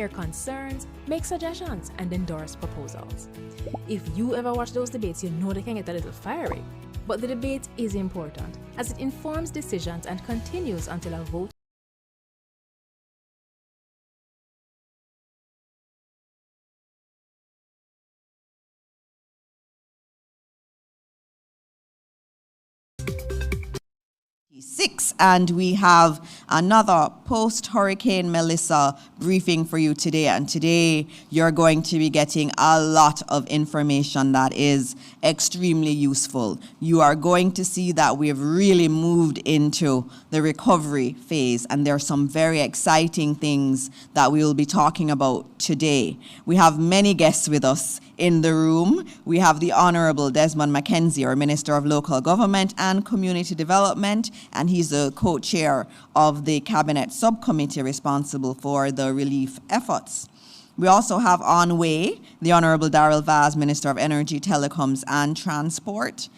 Share concerns, make suggestions, and endorse proposals. If you ever watch those debates, you know they can get a little fiery. But the debate is important as it informs decisions and continues until a vote. And we have another post-Hurricane Melissa briefing for you today. And today you're going to be getting a lot of information that is extremely useful. You are going to see that we have really moved into the recovery phase, and there are some very exciting things that we will be talking about today. We have many guests with us in the room. We have the Honorable Desmond McKenzie, our Minister of Local Government and Community Development, and he's the co-chair of the Cabinet Subcommittee responsible for the relief efforts. We also have on way the Honorable Darrell Vaz, Minister of Energy, Telecoms and Transport,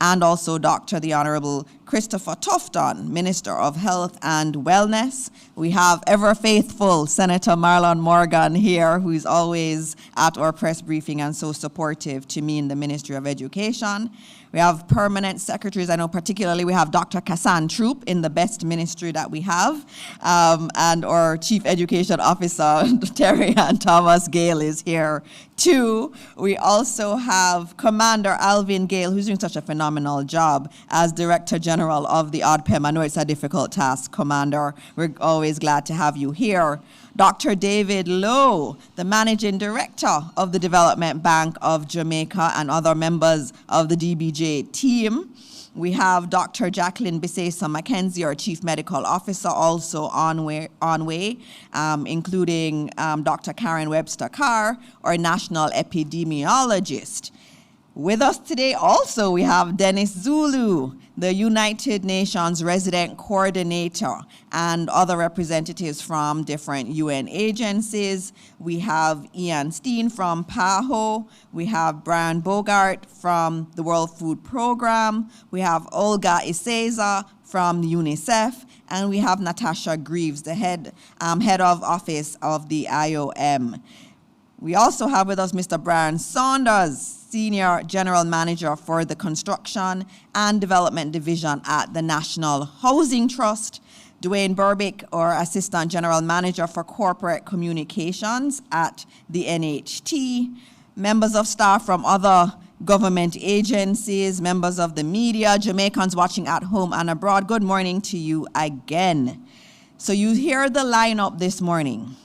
and also Dr. the Honorable Christopher Tufton, Minister of Health and Wellness. We have ever faithful Senator Marlon Morgan here, who is always at our press briefing and so supportive to me in the Ministry of Education. We have permanent secretaries. I know particularly we have Dr. Kassan Troop in the best ministry that we have, and our Chief Education Officer, Terry and Thomas Gale, is here too. We also have Commander Alvin Gale, who's doing such a phenomenal job as Director General of the ODPEM. I know it's a difficult task, Commander. We're always glad to have you here. Dr. David Lowe, the Managing Director of the Development Bank of Jamaica, and other members of the DBJ team. We have Dr. Jacqueline Bisesa McKenzie, our Chief Medical Officer, also on way, including Dr. Karen Webster Carr, our National Epidemiologist. With us today also we have Dennis Zulu, the United Nations Resident Coordinator, and other representatives from different UN agencies. We have Ian Steen from PAHO. We have Brian Bogart from the World Food Program. We have Olga Iseza from UNICEF. And we have Natasha Greaves, the head of office of the IOM. We also have with us Mr. Brian Saunders, Senior General Manager for the Construction and Development Division at the National Housing Trust. Dwayne Burbick, our Assistant General Manager for Corporate Communications at the NHT. Members of staff from other government agencies, members of the media, Jamaicans watching at home and abroad, good morning to you again. So you hear the lineup this morning.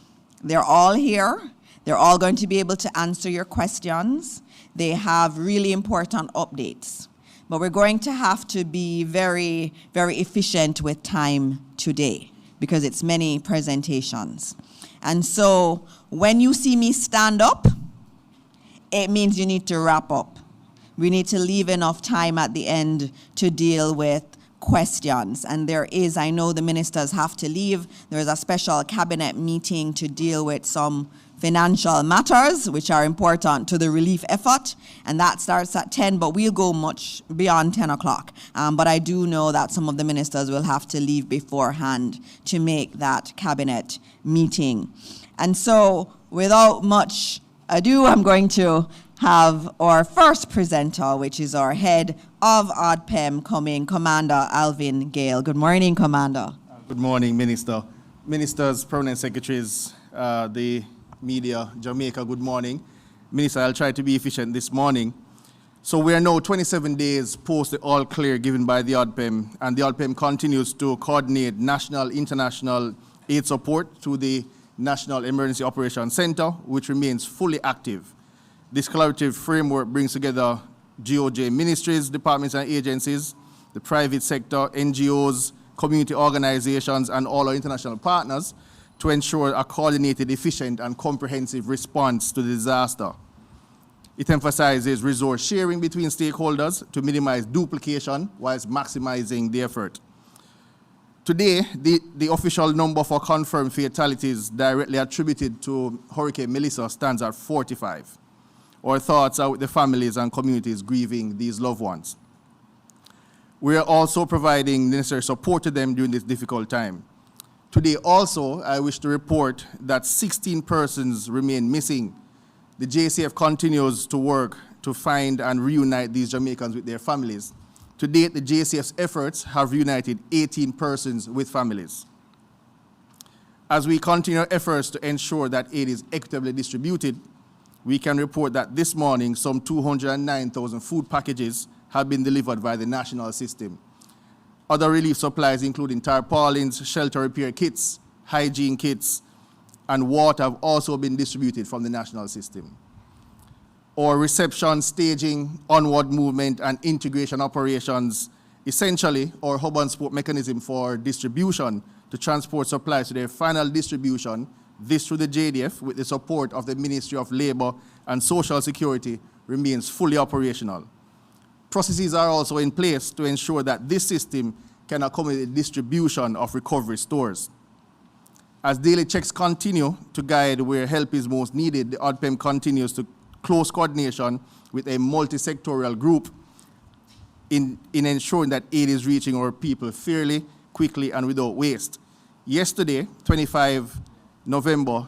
They're all here. They're all going to be able to answer your questions. They have really important updates. But we're going to have to be very, very efficient with time today because it's many presentations. And so when you see me stand up, it means you need to wrap up. We need to leave enough time at the end to deal with questions. And there is, I know the ministers have to leave. There is a special cabinet meeting to deal with some financial matters, which are important to the relief effort, and that starts at 10, but we'll go much beyond 10 o'clock. But I do know that some of the ministers will have to leave beforehand to make that cabinet meeting. And so, without much ado, I'm going to have our first presenter, which is our head of ODPEM coming, Commander Alvin Gale. Good morning, Commander. Good morning, Minister. Ministers, permanent secretaries, the media, Jamaica, good morning. Minister, I'll try to be efficient this morning. So we are now 27 days post the all clear given by the ODPEM, and the ODPEM continues to coordinate national, international aid support to the National Emergency Operations Center, which remains fully active. This collaborative framework brings together GOJ ministries, departments and agencies, the private sector, NGOs, community organizations, and all our international partners to ensure a coordinated, efficient, and comprehensive response to the disaster. It emphasizes resource sharing between stakeholders to minimize duplication whilst maximizing the effort. Today, the official number for confirmed fatalities directly attributed to Hurricane Melissa stands at 45. Our thoughts are with the families and communities grieving these loved ones. We are also providing necessary support to them during this difficult time. Today also, I wish to report that 16 persons remain missing. The JCF continues to work to find and reunite these Jamaicans with their families. To date, the JCF's efforts have reunited 18 persons with families. As we continue our efforts to ensure that aid is equitably distributed, we can report that this morning some 209,000 food packages have been delivered by the national system. Other relief supplies, including tarpaulins, shelter repair kits, hygiene kits, and water have also been distributed from the national system. Our reception, staging, onward movement, and integration operations, essentially our hub and spoke mechanism for distribution to transport supplies to their final distribution, this through the JDF with the support of the Ministry of Labour and Social Security, remains fully operational. Processes are also in place to ensure that this system can accommodate the distribution of recovery stores. As daily checks continue to guide where help is most needed, the ODPEM continues to close coordination with a multi-sectorial group in ensuring that aid is reaching our people fairly, quickly, and without waste. Yesterday, 25 November,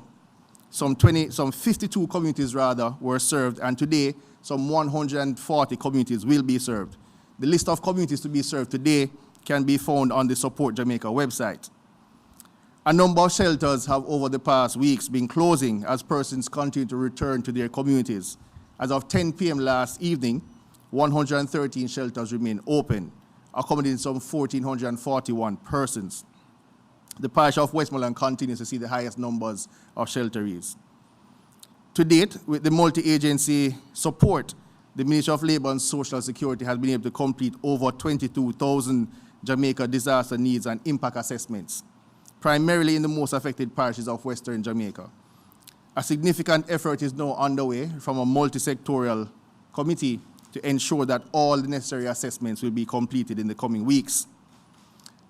some 52 communities were served, and today, some 140 communities will be served. The list of communities to be served today can be found on the Support Jamaica website. A number of shelters have over the past weeks been closing as persons continue to return to their communities. As of 10 p.m. last evening, 113 shelters remain open, accommodating some 1,441 persons. The parish of Westmoreland continues to see the highest numbers of shelterees. To date, with the multi-agency support, the Ministry of Labour and Social Security has been able to complete over 22,000 Jamaica disaster needs and impact assessments, primarily in the most affected parishes of Western Jamaica. A significant effort is now underway from a multi-sectorial committee to ensure that all the necessary assessments will be completed in the coming weeks.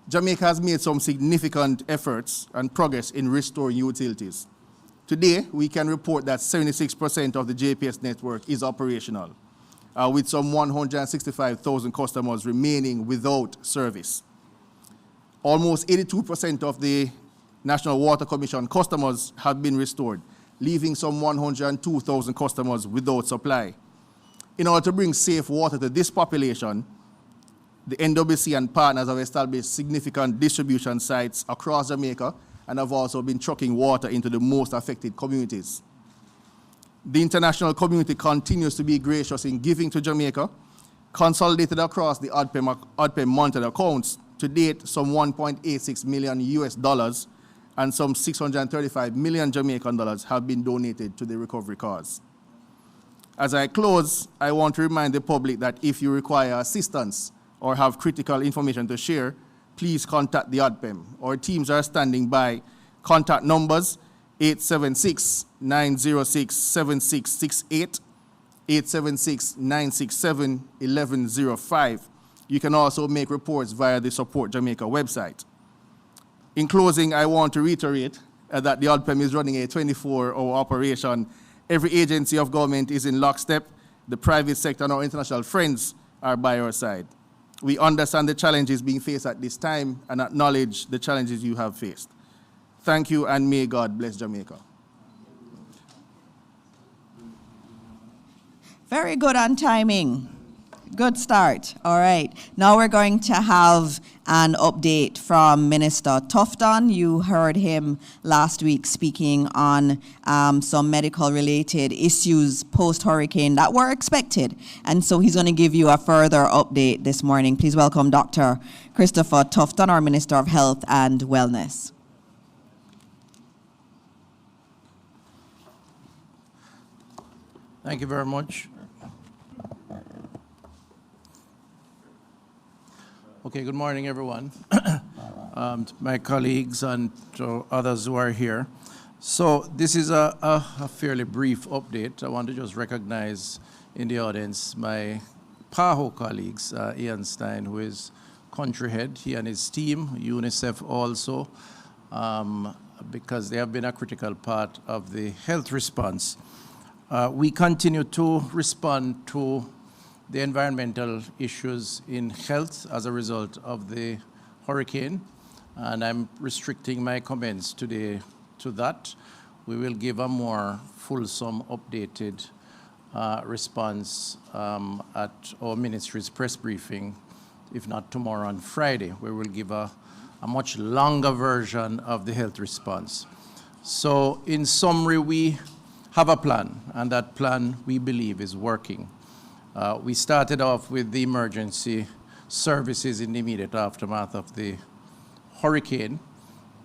Jamaica has made some significant efforts and progress in restoring utilities. Today, we can report that 76% of the JPS network is operational, with some 165,000 customers remaining without service. Almost 82% of the National Water Commission customers have been restored, leaving some 102,000 customers without supply. In order to bring safe water to this population, the NWC and partners have established significant distribution sites across Jamaica and have also been trucking water into the most affected communities. The international community continues to be gracious in giving to Jamaica. Consolidated across the ODPEM monitored accounts, to date, some $1.86 million US and some 635 million Jamaican dollars have been donated to the recovery cause. As I close, I want to remind the public that if you require assistance or have critical information to share, please contact the ODPEM. Our teams are standing by. Contact numbers 876-906-7668, 876-967-1105. You can also make reports via the Support Jamaica website. In closing, I want to reiterate that the ODPEM is running a 24-hour operation. Every agency of government is in lockstep. The private sector and our international friends are by our side. We understand the challenges being faced at this time and acknowledge the challenges you have faced. Thank you, and may God bless Jamaica. Very good on timing. Good start. All right. Now we're going to have an update from Minister Tufton. You heard him last week speaking on some medical-related issues post-hurricane that were expected. And so he's going to give you a further update this morning. Please welcome Dr. Christopher Tufton, our Minister of Health and Wellness. Thank you very much. Okay, good morning, everyone. To my colleagues and to others who are here. So this is a fairly brief update. I want to just recognize in the audience my PAHO colleagues, Ian Stein, who is country head, he and his team, UNICEF also, because they have been a critical part of the health response. We continue to respond to the environmental issues in health as a result of the hurricane. and I'm restricting my comments today to that. We will give a more fulsome, updated response at our ministry's press briefing, if not tomorrow, on Friday, where we'll give a much longer version of the health response. So in summary, we have a plan, and that plan, we believe, is working. We started off with the emergency services in the immediate aftermath of the hurricane.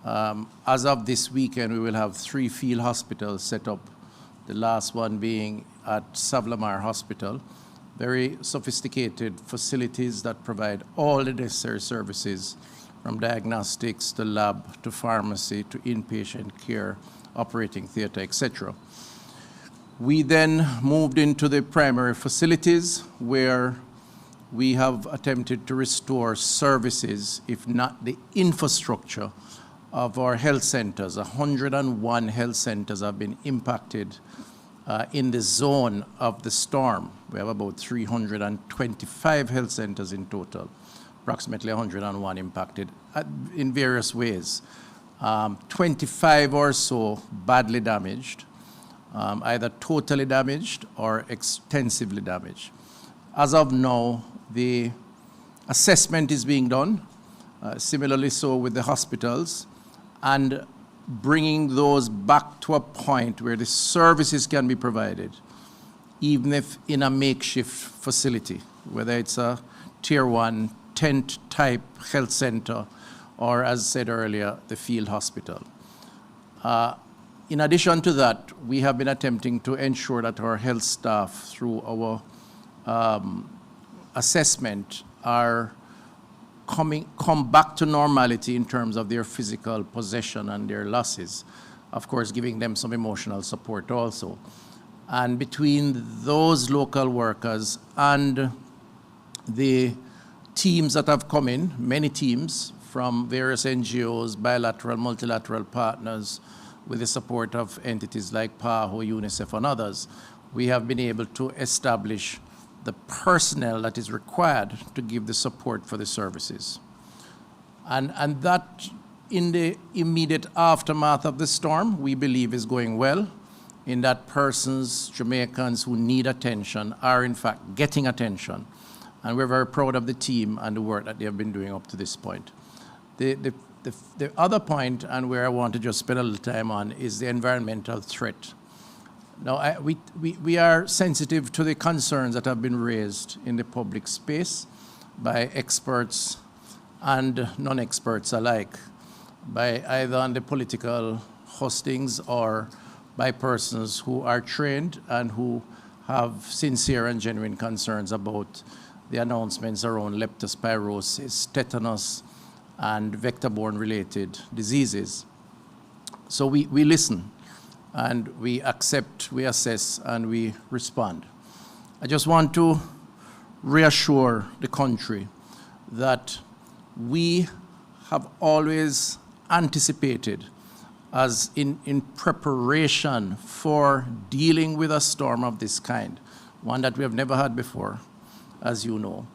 As of this weekend, we will have 3 field hospitals set up, the last one being at Savlamar Hospital. Very sophisticated facilities that provide all the necessary services, from diagnostics to lab to pharmacy to inpatient care, operating theater, etc. We then moved into the primary facilities, where we have attempted to restore services, if not the infrastructure, of our health centers. 101 health centers have been impacted in the zone of the storm. We have about 325 health centers in total, approximately 101 impacted in various ways. 25 or so badly damaged, either totally damaged or extensively damaged. As of now, the assessment is being done, similarly so with the hospitals, and bringing those back to a point where the services can be provided, even if in a makeshift facility, whether it's a tier 1 tent type health center, or, as said earlier, the field hospital. In addition to that, we have been attempting to ensure that our health staff, through our assessment, come back to normality in terms of their physical possession and their losses. Of course, giving them some emotional support also. And between those local workers and the teams that have come in, many teams from various NGOs, bilateral, multilateral partners, with the support of entities like PAHO, UNICEF, and others, we have been able to establish the personnel that is required to give the support for the services. And that, in the immediate aftermath of the storm, we believe is going well, in that persons, Jamaicans who need attention, are in fact getting attention. And we're very proud of the team and the work that they have been doing up to this point. The other point, and where I want to just spend a little time on, is the environmental threat. Now, we are sensitive to the concerns that have been raised in the public space by experts and non-experts alike, by either on the political hustings or by persons who are trained and who have sincere and genuine concerns about the announcements around leptospirosis, tetanus, and vector-borne related diseases. So we listen, and we accept, we assess, and we respond. I just want to reassure the country that we have always anticipated, as in preparation for dealing with a storm of this kind, one that we have never had before, as you know,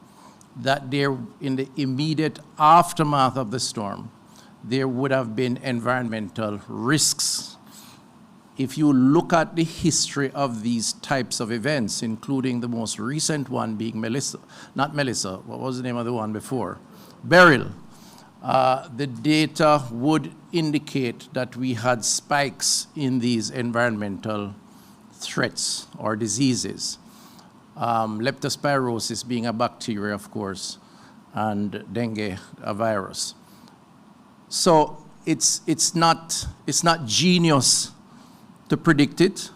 that there, in the immediate aftermath of the storm, there would have been environmental risks. If you look at the history of these types of events, including the most recent one being what was the name of the one before? Beryl. The data would indicate that we had spikes in these environmental threats or diseases. Leptospirosis being a bacteria, of course, and dengue, a virus. So it's not genius to predict it,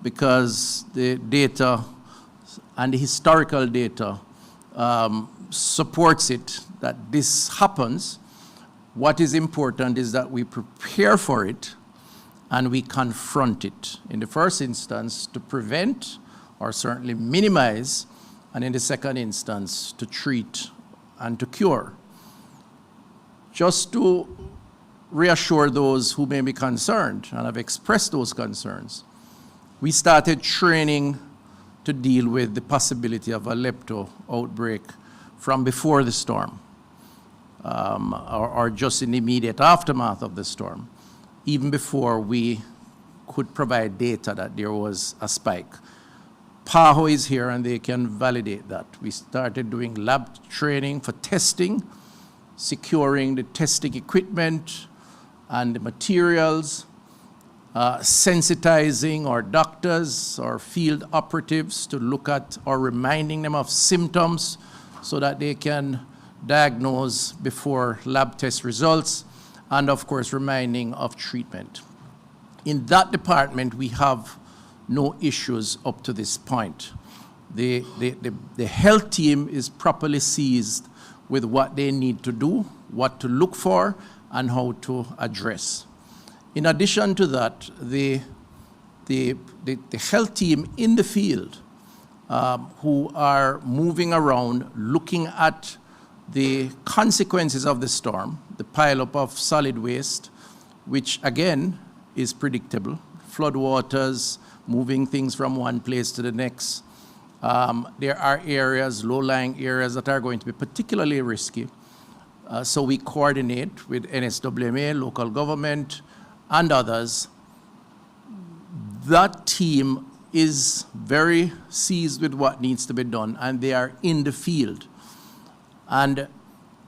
because the data and the historical data supports it, that this happens. What is important is that we prepare for it and we confront it. In the first instance, to prevent or certainly minimize, and in the second instance, to treat and to cure. Just to reassure those who may be concerned and have expressed those concerns, we started training to deal with the possibility of a lepto outbreak from before the storm. or just in the immediate aftermath of the storm, even before we could provide data that there was a spike. PAHO is here and they can validate that. We started doing lab training for testing, securing the testing equipment and the materials, sensitizing our doctors or field operatives to look at or reminding them of symptoms so that they can diagnose before lab test results, and of course reminding of treatment. In that department, we have no issues up to this point. The health team is properly seized with what they need to do, what to look for, and how to address. In addition to that, the health team in the field who are moving around looking at the consequences of the storm, the pileup of solid waste, which again is predictable, floodwaters, moving things from one place to the next. There are areas, low-lying areas that are going to be particularly risky. So we coordinate with NSWMA, local government, and others. That team is very seized with what needs to be done, and they are in the field. And,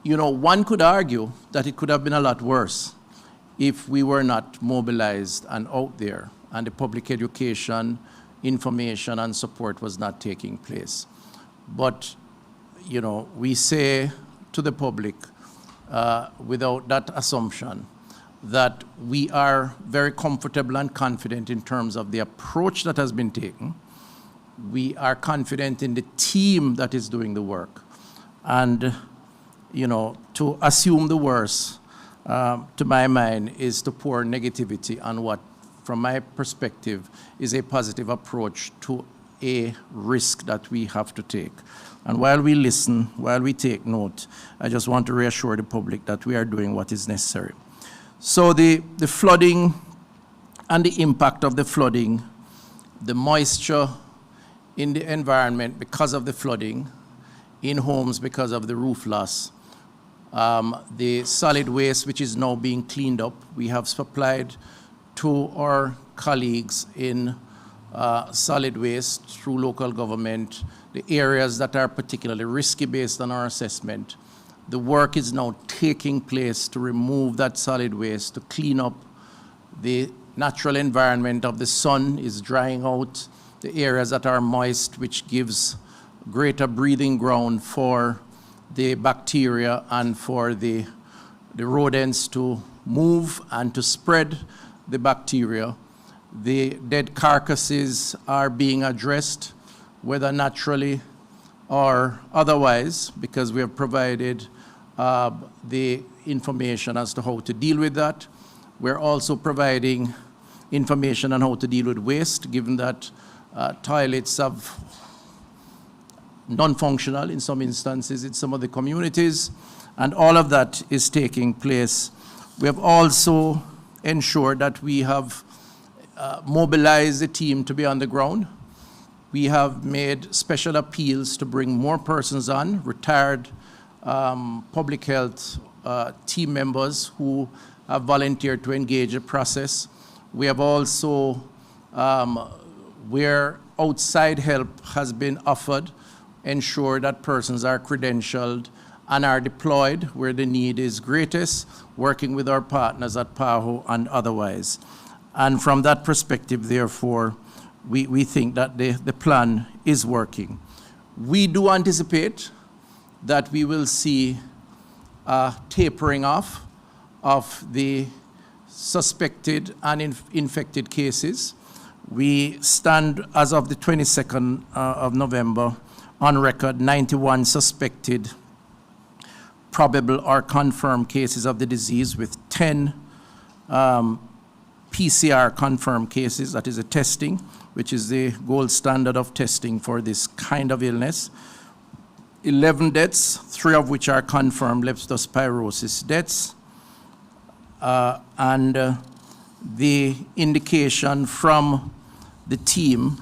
you know, one could argue that it could have been a lot worse if we were not mobilized and out there, and the public education, information, and support was not taking place. But, you know, we say to the public, without that assumption, that we are very comfortable and confident in terms of the approach that has been taken. We are confident in the team that is doing the work. And, you know, to assume the worst, to my mind, is to pour negativity on what, from my perspective, is a positive approach to a risk that we have to take. And while we listen, while we take note, I just want to reassure the public that we are doing what is necessary. So the flooding and the impact of the flooding, the moisture in the environment because of the flooding, in homes because of the roof loss, the solid waste which is now being cleaned up, we have supplied to our colleagues in solid waste through local government, the areas that are particularly risky based on our assessment. The work is now taking place to remove that solid waste, to clean up the natural environment of the sun is drying out, the areas that are moist, which gives greater breathing ground for the bacteria and for the rodents to move and to spread the bacteria. The dead carcasses are being addressed, whether naturally or otherwise, because we have provided the information as to how to deal with that. We're also providing information on how to deal with waste, given that toilets have non-functional in some instances in some of the communities, and all of that is taking place. We have also ensured that we have mobilized the team to be on the ground. We have made special appeals to bring more persons on, retired public health team members who have volunteered to engage the process. We have also, where outside help has been offered, ensure that persons are credentialed and are deployed where the need is greatest, working with our partners at PAHO and otherwise. And from that perspective, therefore, we think that the plan is working. We do anticipate that we will see a tapering off of the suspected and infected cases. We stand, as of the 22nd of November, on record 91 suspected, probable or confirmed cases of the disease, with 10 PCR confirmed cases, that is a testing, which is the gold standard of testing for this kind of illness. 11 deaths, 3 of which are confirmed leptospirosis deaths. And the indication from the team,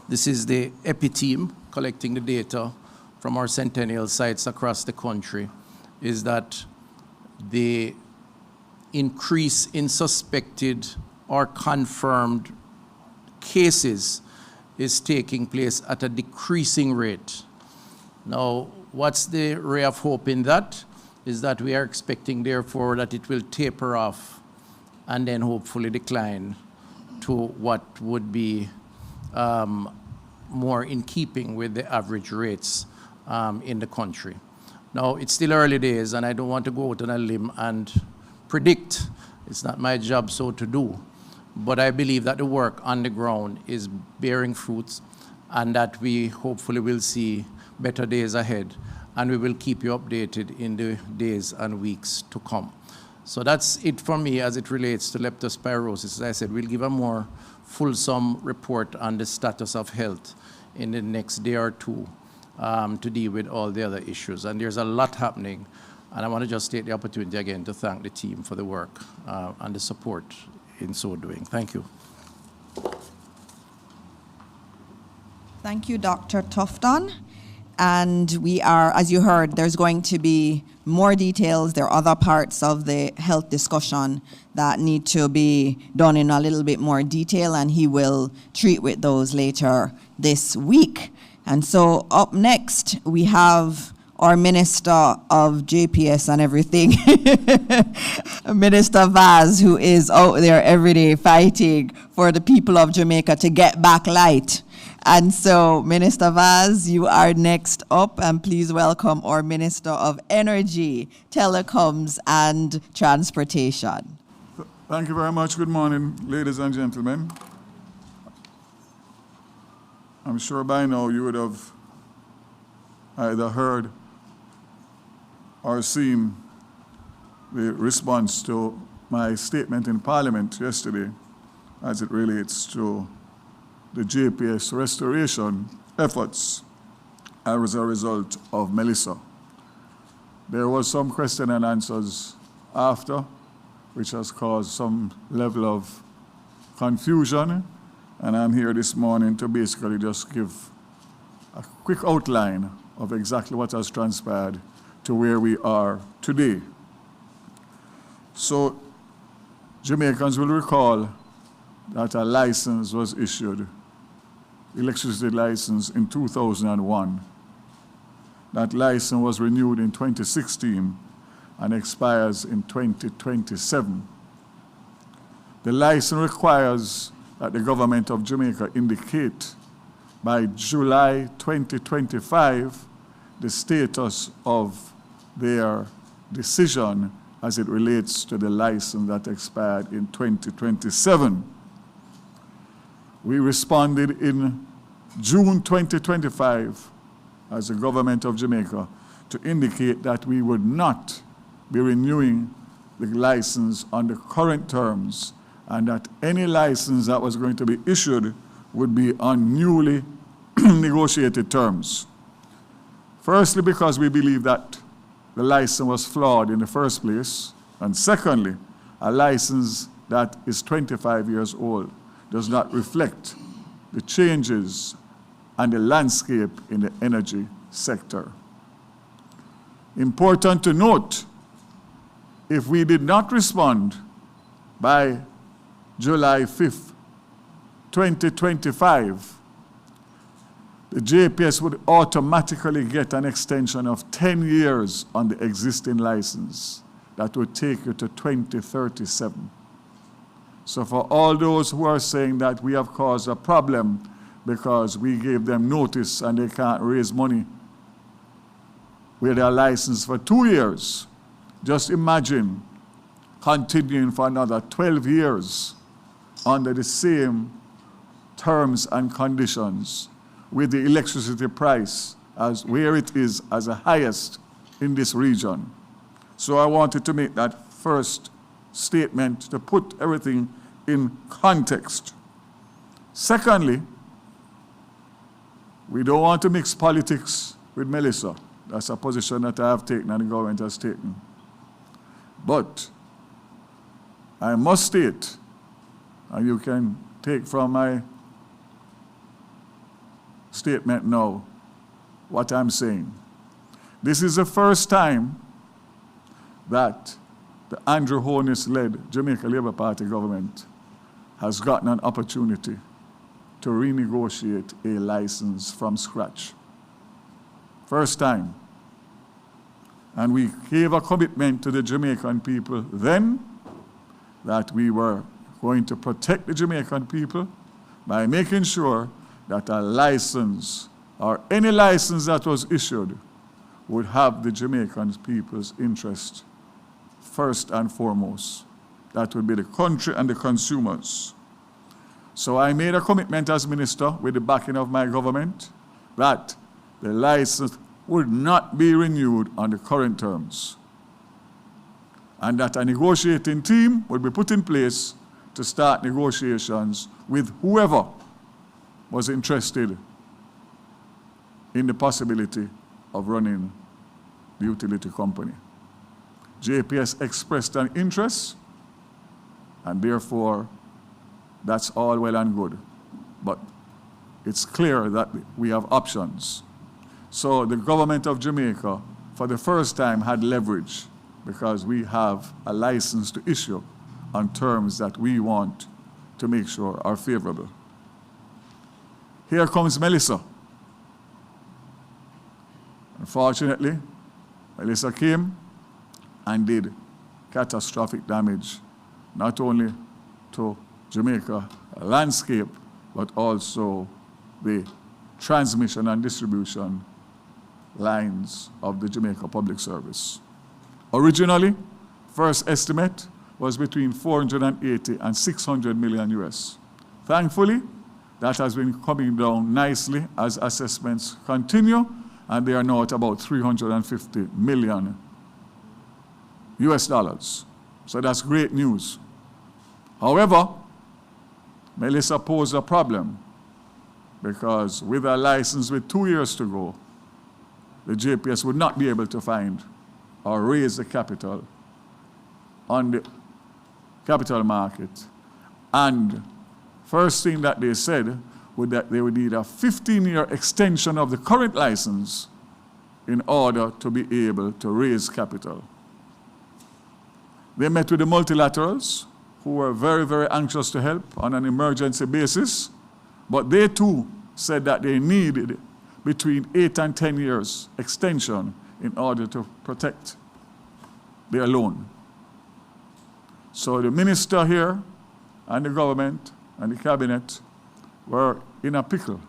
this is the EPI team collecting the data from our centennial sites across the country, is that the increase in suspected or confirmed cases is taking place at a decreasing rate. Now, what's the ray of hope in that? Is that we are expecting, therefore, that it will taper off and then hopefully decline to what would be more in keeping with the average rates in the country. Now, it's still early days, and I don't want to go out on a limb and predict. It's not my job so to do. But I believe that the work on the ground is bearing fruits, and that we hopefully will see better days ahead, and we will keep you updated in the days and weeks to come. So that's it for me as it relates to leptospirosis. As I said, we'll give a more fulsome report on the status of health in the next day or two to deal with all the other issues. And there's a lot happening, and I want to just take the opportunity again to thank the team for the work and the support in so doing. Thank you. Thank you, Dr. Tufton. And we are, as you heard, there's going to be more details. There are other parts of the health discussion that need to be done in a little bit more detail, and he will treat with those later this week. And so up next, we have our Minister of JPS and everything, Minister Vaz, who is out there every day fighting for the people of Jamaica to get back light. And so, Minister Vaz, you are next up, and please welcome our Minister of Energy, Telecoms and Transportation. Thank you very much. Good morning, ladies and gentlemen. I'm sure by now you would have either heard or seen the response to my statement in Parliament yesterday as it relates to the JPS restoration efforts as a result of Melissa. There was some question and answers after, which has caused some level of confusion, and I'm here this morning to basically just give a quick outline of exactly what has transpired to where we are today. So Jamaicans will recall that a license was issued, electricity license, in 2001. That license was renewed in 2016 and expires in 2027. The license requires that the government of Jamaica indicate by July 2025 the status of their decision as it relates to the license that expired in 2027. We responded in June 2025 as the government of Jamaica to indicate that we would not be renewing the license on the current terms, and that any license that was going to be issued would be on newly negotiated terms. Firstly, because we believe that the license was flawed in the first place, and secondly, a license that is 25 years old does not reflect the changes and the landscape in the energy sector. Important to note, if we did not respond by July 5th, 2025, the JPS would automatically get an extension of 10 years on the existing license. That would take you to 2037. So for all those who are saying that we have caused a problem because we gave them notice and they can't raise money with their license for 2 years, just imagine continuing for another 12 years under the same terms and conditions with the electricity price as where it is as the highest in this region. So I wanted to make that first statement to put everything in context. Secondly, we don't want to mix politics with Melissa. That's a position that I have taken and the government has taken. But I must state, and you can take from my statement now what I'm saying. This is the first time that the Andrew Holness-led Jamaica Labour Party government has gotten an opportunity to renegotiate a license from scratch. First time. And we gave a commitment to the Jamaican people then that we were going to protect the Jamaican people by making sure that a license or any license that was issued would have the Jamaican people's interest first and foremost. That would be the country and the consumers. So I made a commitment as minister with the backing of my government that the license would not be renewed on the current terms, and that a negotiating team would be put in place to start negotiations with whoever was interested in the possibility of running the utility company. JPS expressed an interest, and therefore that's all well and good. But it's clear that we have options. So the government of Jamaica, for the first time, had leverage because we have a license to issue on terms that we want to make sure are favorable. Here comes Melissa. Unfortunately, Melissa came and did catastrophic damage, not only to Jamaica landscape, but also the transmission and distribution lines of the Jamaica Public Service. Originally, first estimate was between 480 and 600 million US. Thankfully, that has been coming down nicely as assessments continue, and they are now at about 350 million US dollars. So that's great news. However, Melissa posed a problem because with a license with 2 years to go, the JPS would not be able to find or raise the capital on the capital market. And first thing that they said was that they would need a 15-year extension of the current license in order to be able to raise capital. They met with the multilaterals, who were very, very anxious to help on an emergency basis, but they too said that they needed between 8 and 10 years extension in order to protect their loan. So the minister here and the government and the cabinet were in a pickle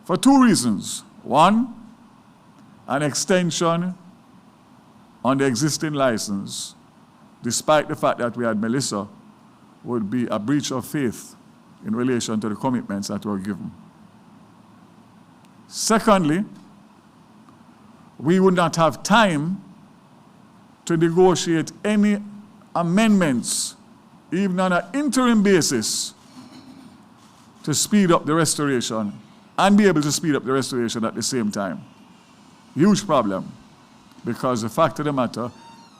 for two reasons. One, an extension on the existing license, despite the fact that we had Melissa, would be a breach of faith in relation to the commitments that were given. Secondly, we would not have time to negotiate any amendments, even on an interim basis, to speed up the restoration and be able to speed up the restoration at the same time. Huge problem, because the fact of the matter,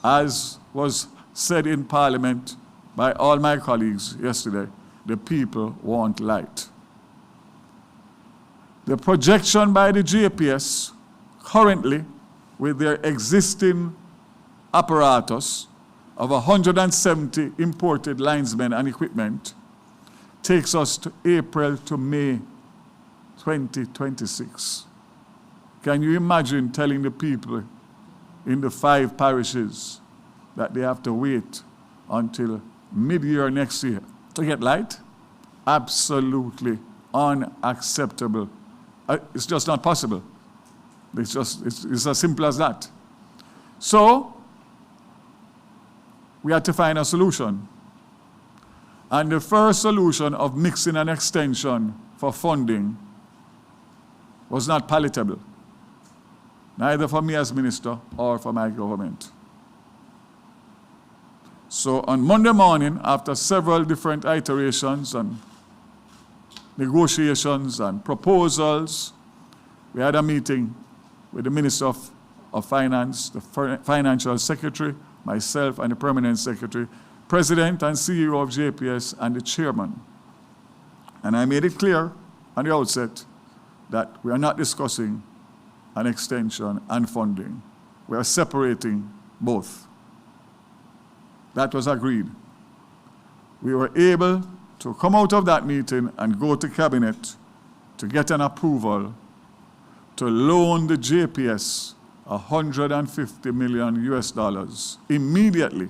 as was said in Parliament by all my colleagues yesterday, the people want light. The projection by the JPS currently, with their existing apparatus of 170 imported linesmen and equipment, takes us to April to May 2026. Can you imagine telling the people in the 5 parishes that they have to wait until mid-year next year to get light? Absolutely unacceptable. It's just not possible. It's as simple as that. So we had to find a solution. And the first solution of mixing an extension for funding was not palatable, neither for me as minister or for my government. So on Monday morning, after several different iterations and negotiations and proposals, we had a meeting with the Minister of Finance, the Financial Secretary, myself and the Permanent Secretary, President and CEO of JPS, and the Chairman. And I made it clear on the outset that we are not discussing an extension and funding. we are separating both. That was agreed. We were able to come out of that meeting and go to cabinet to get an approval to loan the JPS $150 million US immediately,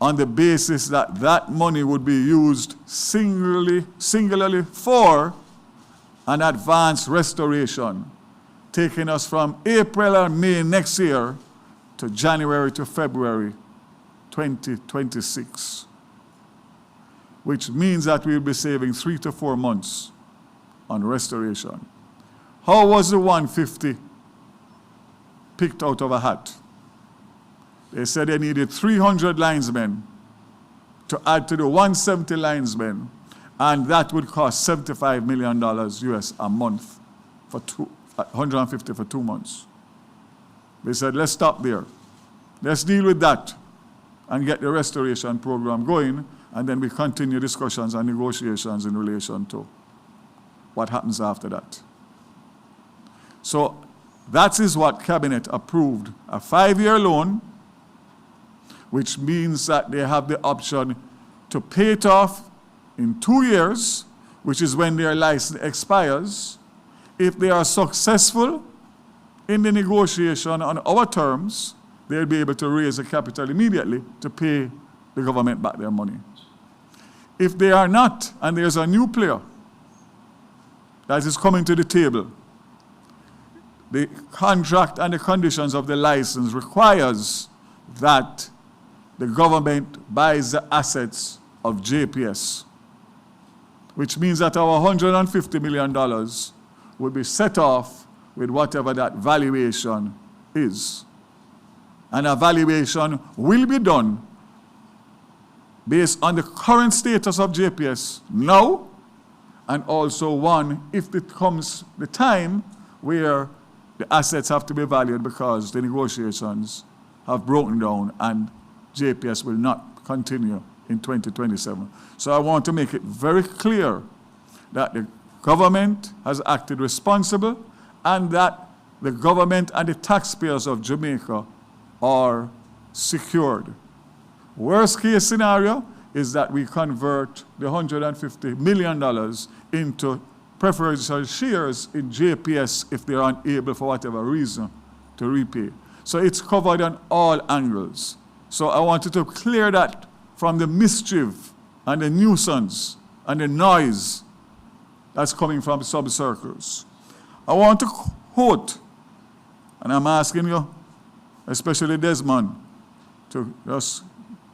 on the basis that that money would be used singularly for an advanced restoration, taking us from April or May next year to January to February 2026, which means that we'll be saving 3 to 4 months on restoration. How was the 150 picked out of a hat? They said they needed 300 linesmen to add to the 170 linesmen, and that would cost $75 million US a month for 150 for 2 months. They said, let's stop there. Let's deal with that and get the restoration program going, and then we continue discussions and negotiations in relation to what happens after that. So that is what Cabinet approved, a 5-year loan, which means that they have the option to pay it off in 2 years, which is when their license expires. If they are successful in the negotiation on our terms, they'll be able to raise the capital immediately to pay the government back their money. If they are not, and there's a new player that is coming to the table, the contract and the conditions of the license requires that the government buys the assets of JPS, which means that our $150 million will be set off with whatever that valuation is. And a valuation will be done based on the current status of JPS now, and also one if it comes the time where the assets have to be valued because the negotiations have broken down and JPS will not continue in 2027. So I want to make it very clear that the government has acted responsible and that the government and the taxpayers of Jamaica are secured. Worst case scenario is that we convert the $150 million into preferential shares in JPS if they are unable for whatever reason to repay. So it's covered on all angles. So I wanted to clear that from the mischief and the nuisance and the noise that's coming from sub-circles. I want to quote, and I'm asking you, especially Desmond, to just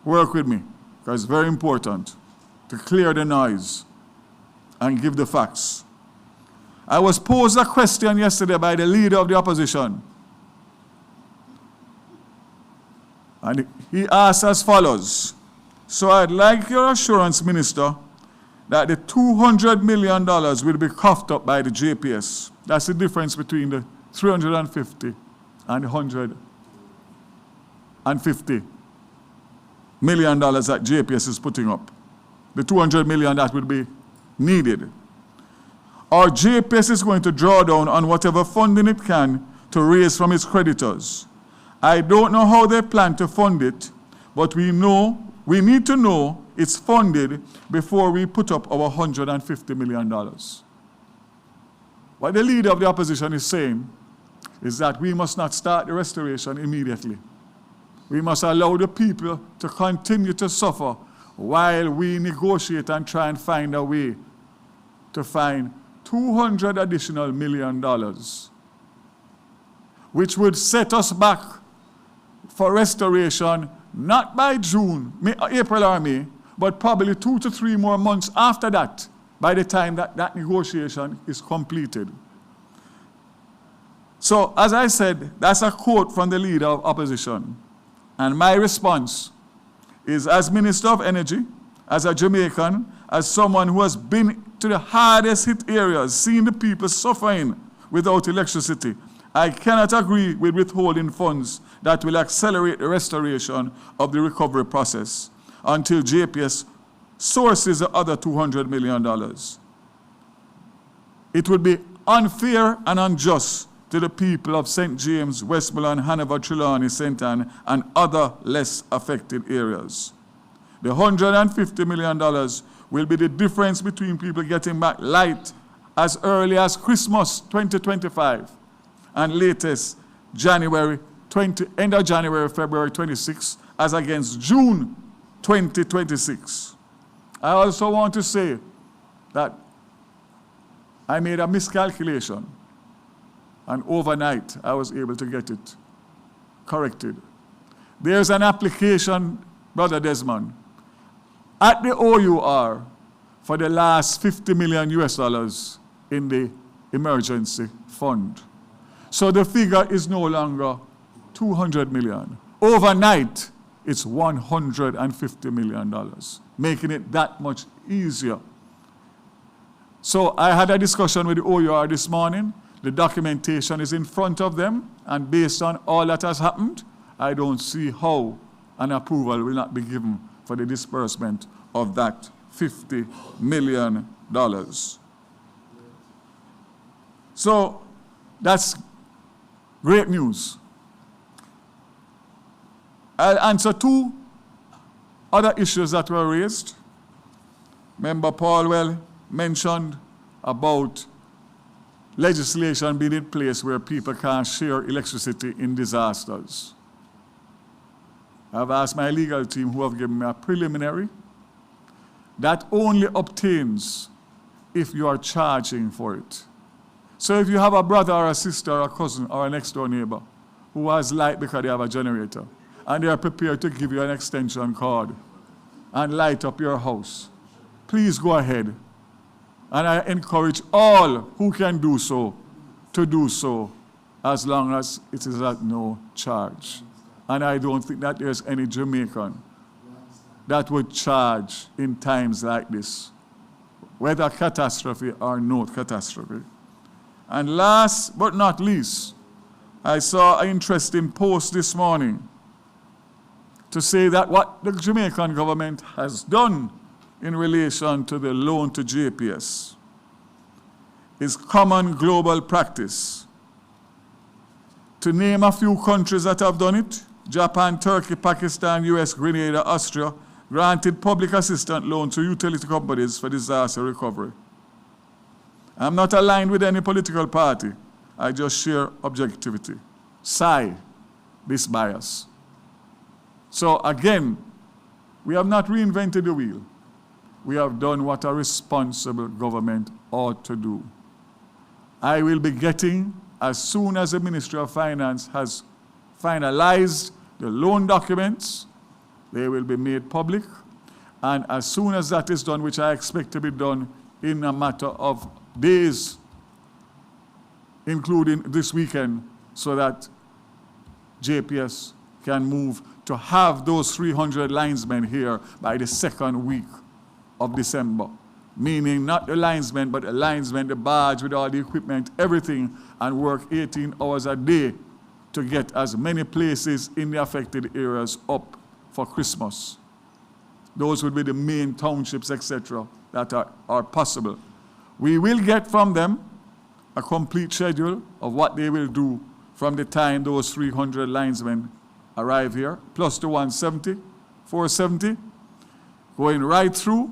work with me, because it's very important to clear the noise and give the facts. I was posed a question yesterday by the leader of the opposition. And he asked as follows: so I'd like your assurance, Minister, that the $200 million will be coughed up by the JPS. That's the difference between the 350 and the $150 million that JPS is putting up. The $200 million that will be needed. Or JPS is going to draw down on whatever funding it can to raise from its creditors. I don't know how they plan to fund it, but we need to know it's funded before we put up our $150 million. What the leader of the opposition is saying is that we must not start the restoration immediately. We must allow the people to continue to suffer while we negotiate and try and find a way to find $200 additional million, which would set us back for restoration not by June, April or May, but probably 2 to 3 more months after that, by the time that negotiation is completed. So, as I said, that's a quote from the leader of opposition. And my response is, as Minister of Energy, as a Jamaican, as someone who has been to the hardest hit areas, seeing the people suffering without electricity, I cannot agree with withholding funds that will accelerate the restoration of the recovery process until JPS sources the other $200 million. It would be unfair and unjust to the people of St. James, Westmoreland, Hanover, Trelawney, St. Anne, and other less affected areas. The $150 million will be the difference between people getting back light as early as Christmas 2025 and latest end of January, February 26, as against June 2026. I also want to say that I made a miscalculation, and overnight I was able to get it corrected. There's an application, Brother Desmond, at the OUR for the last $50 million in the emergency fund. So the figure is no longer 200 million. Overnight, it's $150 million, making it that much easier. So I had a discussion with the OUR this morning. The documentation is in front of them, and based on all that has happened, I don't see how an approval will not be given for the disbursement of that $50 million. So that's great news. I'll answer two other issues that were raised. Member Paulwell mentioned about legislation being in place where people can't share electricity in disasters. I've asked my legal team, who have given me a preliminary. That only obtains if you are charging for it. So if you have a brother or a sister or a cousin or a next door neighbor who has light because they have a generator, and they are prepared to give you an extension cord and light up your house, please go ahead. And I encourage all who can do so to do so, as long as it is at no charge. And I don't think that there's any Jamaican that would charge in times like this, whether catastrophe or no catastrophe. And last but not least, I saw an interesting post this morning to say that what the Jamaican government has done in relation to the loan to JPS is common global practice. To name a few countries that have done it: Japan, Turkey, Pakistan, US, Grenada, Austria, granted public assistance loans to utility companies for disaster recovery. I'm not aligned with any political party. I just share objectivity. Sigh, this bias. So again, we have not reinvented the wheel. We have done what a responsible government ought to do. I will be getting, as soon as the Ministry of Finance has finalized the loan documents, they will be made public. And as soon as that is done, which I expect to be done in a matter of days, including this weekend, so that JPS can move to have those 300 linesmen here by the second week of December. Meaning not the linesmen, but the linesmen, the barge with all the equipment, everything, and work 18 hours a day to get as many places in the affected areas up for Christmas. Those would be the main townships, etc., that are possible. We will get from them a complete schedule of what they will do from the time those 300 linesmen arrive here, plus the 470, going right through,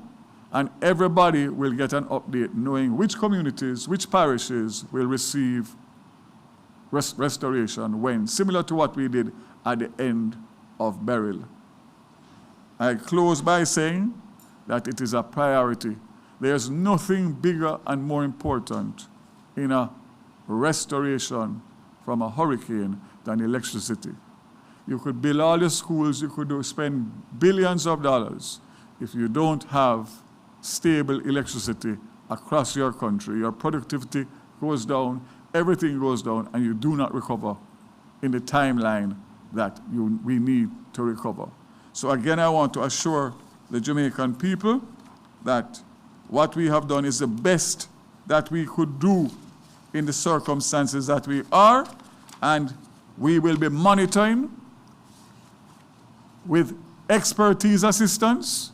and everybody will get an update knowing which communities, which parishes will receive restoration when, similar to what we did at the end of Beryl. I close by saying that it is a priority. There's nothing bigger and more important in a restoration from a hurricane than electricity. You could build all the schools, you could spend billions of dollars. If you don't have stable electricity across your country, your productivity goes down, everything goes down, and you do not recover in the timeline that we need to recover. So again, I want to assure the Jamaican people that what we have done is the best that we could do in the circumstances that we are, and we will be monitoring with expertise assistance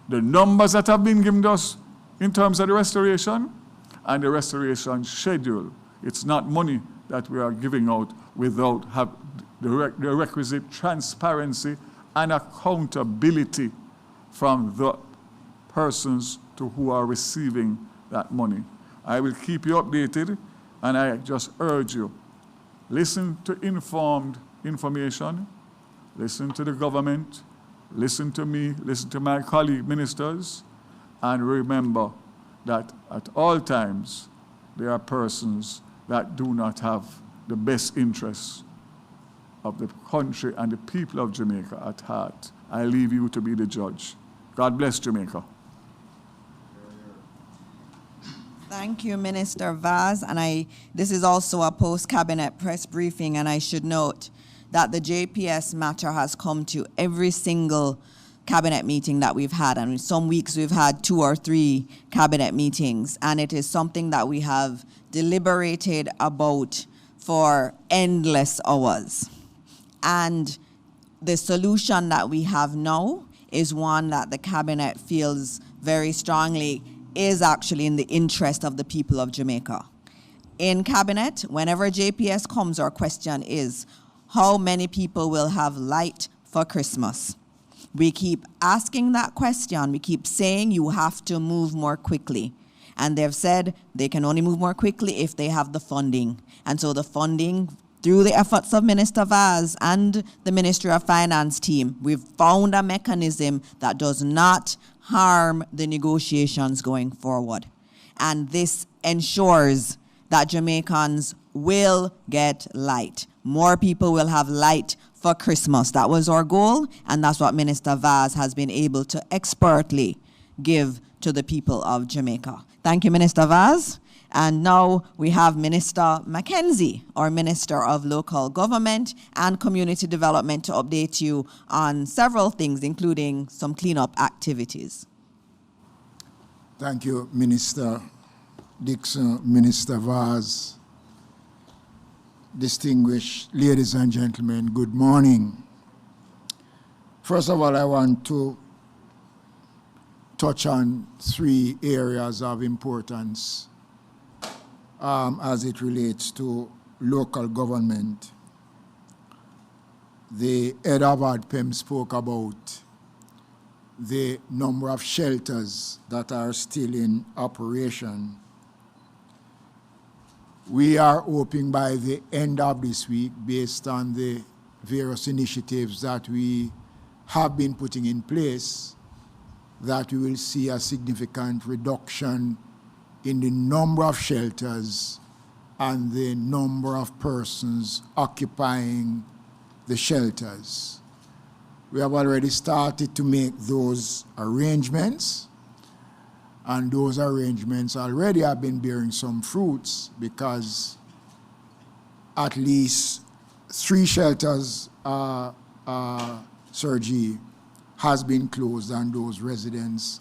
the numbers that have been given us in terms of the restoration and the restoration schedule. It's not money that we are giving out without the requisite transparency and accountability from the persons to who are receiving that money. I will keep you updated, and I just urge you, listen to informed information, listen to the government, listen to me, listen to my colleague ministers, and remember that at all times there are persons that do not have the best interests of the country and the people of Jamaica at heart. I leave you to be the judge. God bless Jamaica. Thank you, Minister Vaz. And this is also a post-cabinet press briefing, and I should note that the JPS matter has come to every single cabinet meeting that we've had. And some weeks we've had 2 or 3 cabinet meetings, and it is something that we have deliberated about for endless hours. And the solution that we have now is one that the cabinet feels very strongly is actually in the interest of the people of Jamaica. In cabinet, whenever JPS comes, our question is, how many people will have light for Christmas? We keep asking that question. We keep saying you have to move more quickly. And they've said they can only move more quickly if they have the funding. And so the funding, through the efforts of Minister Vaz and the Ministry of Finance team, we've found a mechanism that does not harm the negotiations going forward. And this ensures that Jamaicans will get light. More people will have light for Christmas. That was our goal, and that's what Minister Vaz has been able to expertly give to the people of Jamaica. Thank you, Minister Vaz. And now we have Minister Mackenzie, our Minister of Local Government and Community Development, to update you on several things, including some cleanup activities. Thank you, Minister Dixon, Minister Vaz. Distinguished ladies and gentlemen, good morning. First of all, I want to touch on 3 areas of importance as it relates to local government. The head of ADPEM spoke about the number of shelters that are still in operation. We are hoping by the end of this week, based on the various initiatives that we have been putting in place, that we will see a significant reduction in the number of shelters and the number of persons occupying the shelters. We have already started to make those arrangements, and those arrangements already have been bearing some fruits, because at least 3 shelters, Sir G, has been closed, and those residents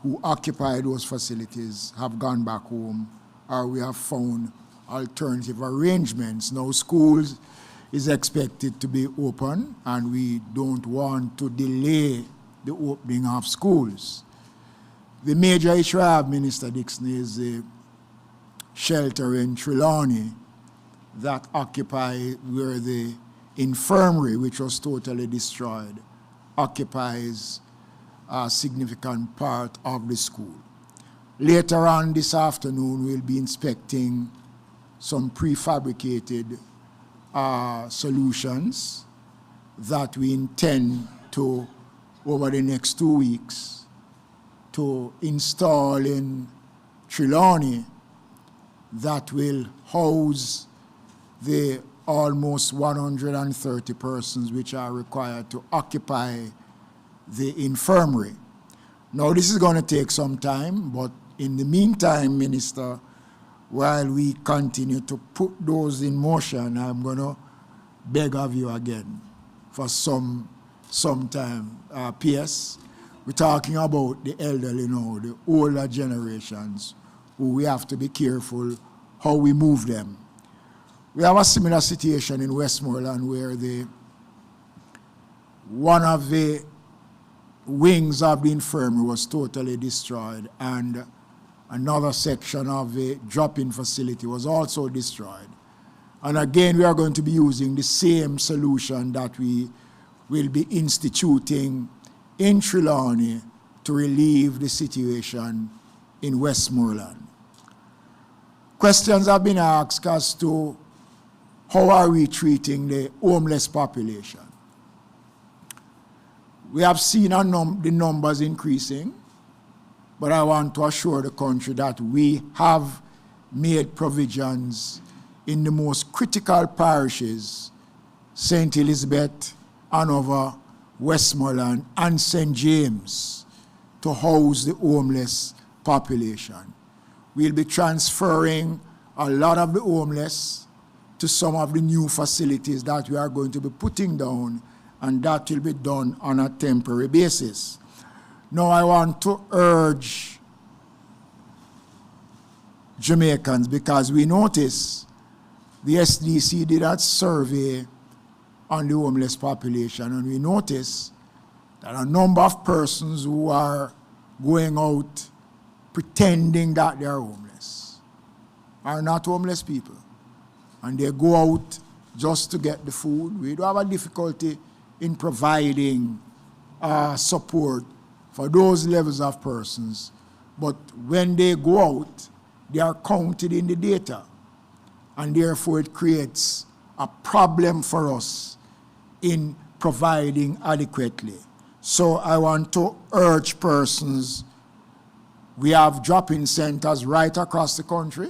who occupy those facilities have gone back home, or we have found alternative arrangements. Now schools is expected to be open, and we don't want to delay the opening of schools. The major issue I have, Minister Dixon, is the shelter in Trelawney that occupies where the infirmary, which was totally destroyed, occupies a significant part of the school. Later on this afternoon, we'll be inspecting some prefabricated solutions that we intend to, over the next 2 weeks, to install in Trelawney that will house the almost 130 persons which are required to occupy the infirmary. Now, this is going to take some time, but in the meantime, Minister, while we continue to put those in motion, I'm going to beg of you again for some time. P.S., we're talking about the elderly now, the older generations, who we have to be careful how we move them. We have a similar situation in Westmoreland where one of the wings of the infirmary was totally destroyed, and another section of the drop-in facility was also destroyed. And again, we are going to be using the same solution that we will be instituting in Trelawney to relieve the situation in Westmoreland. Questions have been asked as to how are we treating the homeless population. We have seen the numbers increasing, but I want to assure the country that we have made provisions in the most critical parishes, St. Elizabeth, Hanover, Westmoreland, and St. James, to house the homeless population. We'll be transferring a lot of the homeless to some of the new facilities that we are going to be putting down, and that will be done on a temporary basis. Now, I want to urge Jamaicans, because we notice the SDC did a survey on the homeless population, and we notice that a number of persons who are going out pretending that they are homeless are not homeless people. And they go out just to get the food. We do have a difficulty in providing support for those levels of persons. But when they go out, they are counted in the data. And therefore it creates a problem for us in providing adequately. So I want to urge persons, we have drop-in centers right across the country.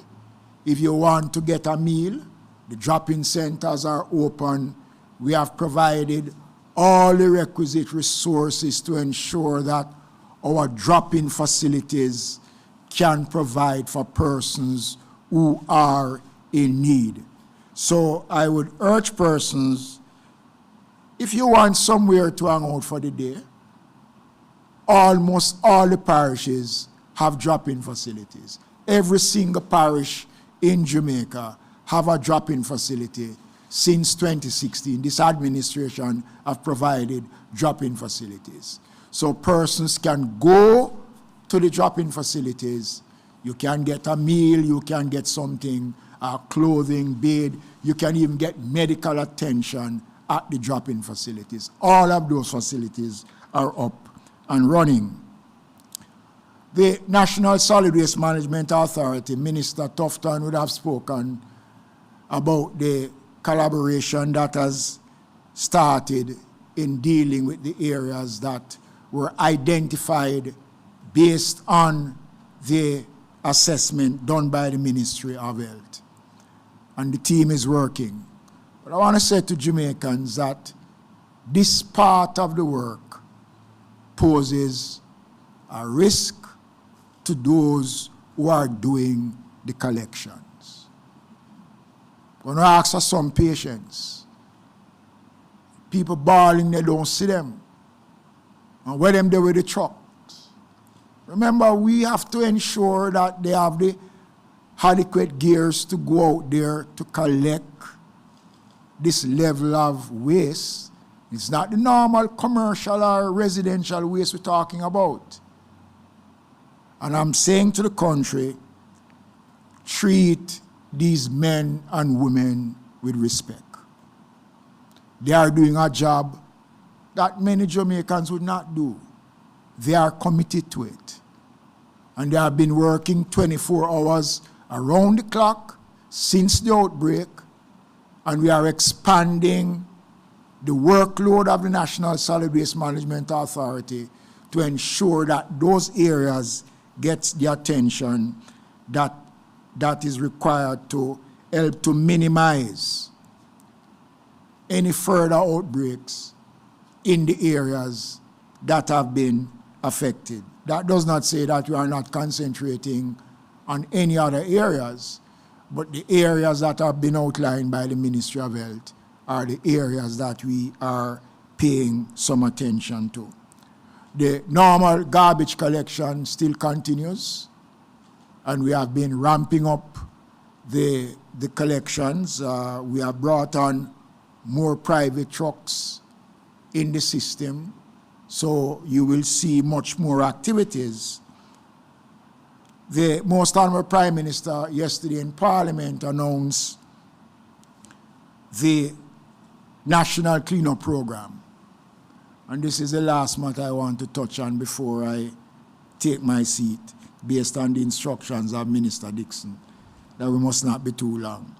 If you want to get a meal, the drop-in centers are open. We have provided all the requisite resources to ensure that our drop-in facilities can provide for persons who are in need. So I would urge persons, if you want somewhere to hang out for the day, almost all the parishes have drop-in facilities. Every single parish in Jamaica have a drop-in facility since 2016. This administration have provided drop-in facilities. So persons can go to the drop-in facilities. You can get a meal, you can get something, clothing, bed, you can even get medical attention at the drop-in facilities. All of those facilities are up and running. The National Solid Waste Management Authority, Minister Tufton would have spoken about the collaboration that has started in dealing with the areas that were identified based on the assessment done by the Ministry of Health. And the team is working. But I want to say to Jamaicans that this part of the work poses a risk to those who are doing the collections. I'm going to ask for some patience. People bawling, they don't see them. And where them there with the trucks. Remember, we have to ensure that they have the adequate gears to go out there to collect this level of waste. It's not the normal commercial or residential waste we're talking about. And I'm saying to the country, treat these men and women with respect. They are doing a job that many Jamaicans would not do. They are committed to it. And they have been working 24 hours around the clock since the outbreak, and we are expanding the workload of the National Solid Waste Management Authority to ensure that those areas get the attention that is required to help to minimize any further outbreaks in the areas that have been affected. That does not say that we are not concentrating on any other areas, but the areas that have been outlined by the Ministry of Health are the areas that we are paying some attention to. The normal garbage collection still continues, and we have been ramping up the collections. We have brought on more private trucks in the system, so you will see much more activities. The Most Honorable Prime Minister yesterday in Parliament announced the National Cleanup Program. And this is the last matter I want to touch on before I take my seat, based on the instructions of Minister Dixon, that we must not be too long.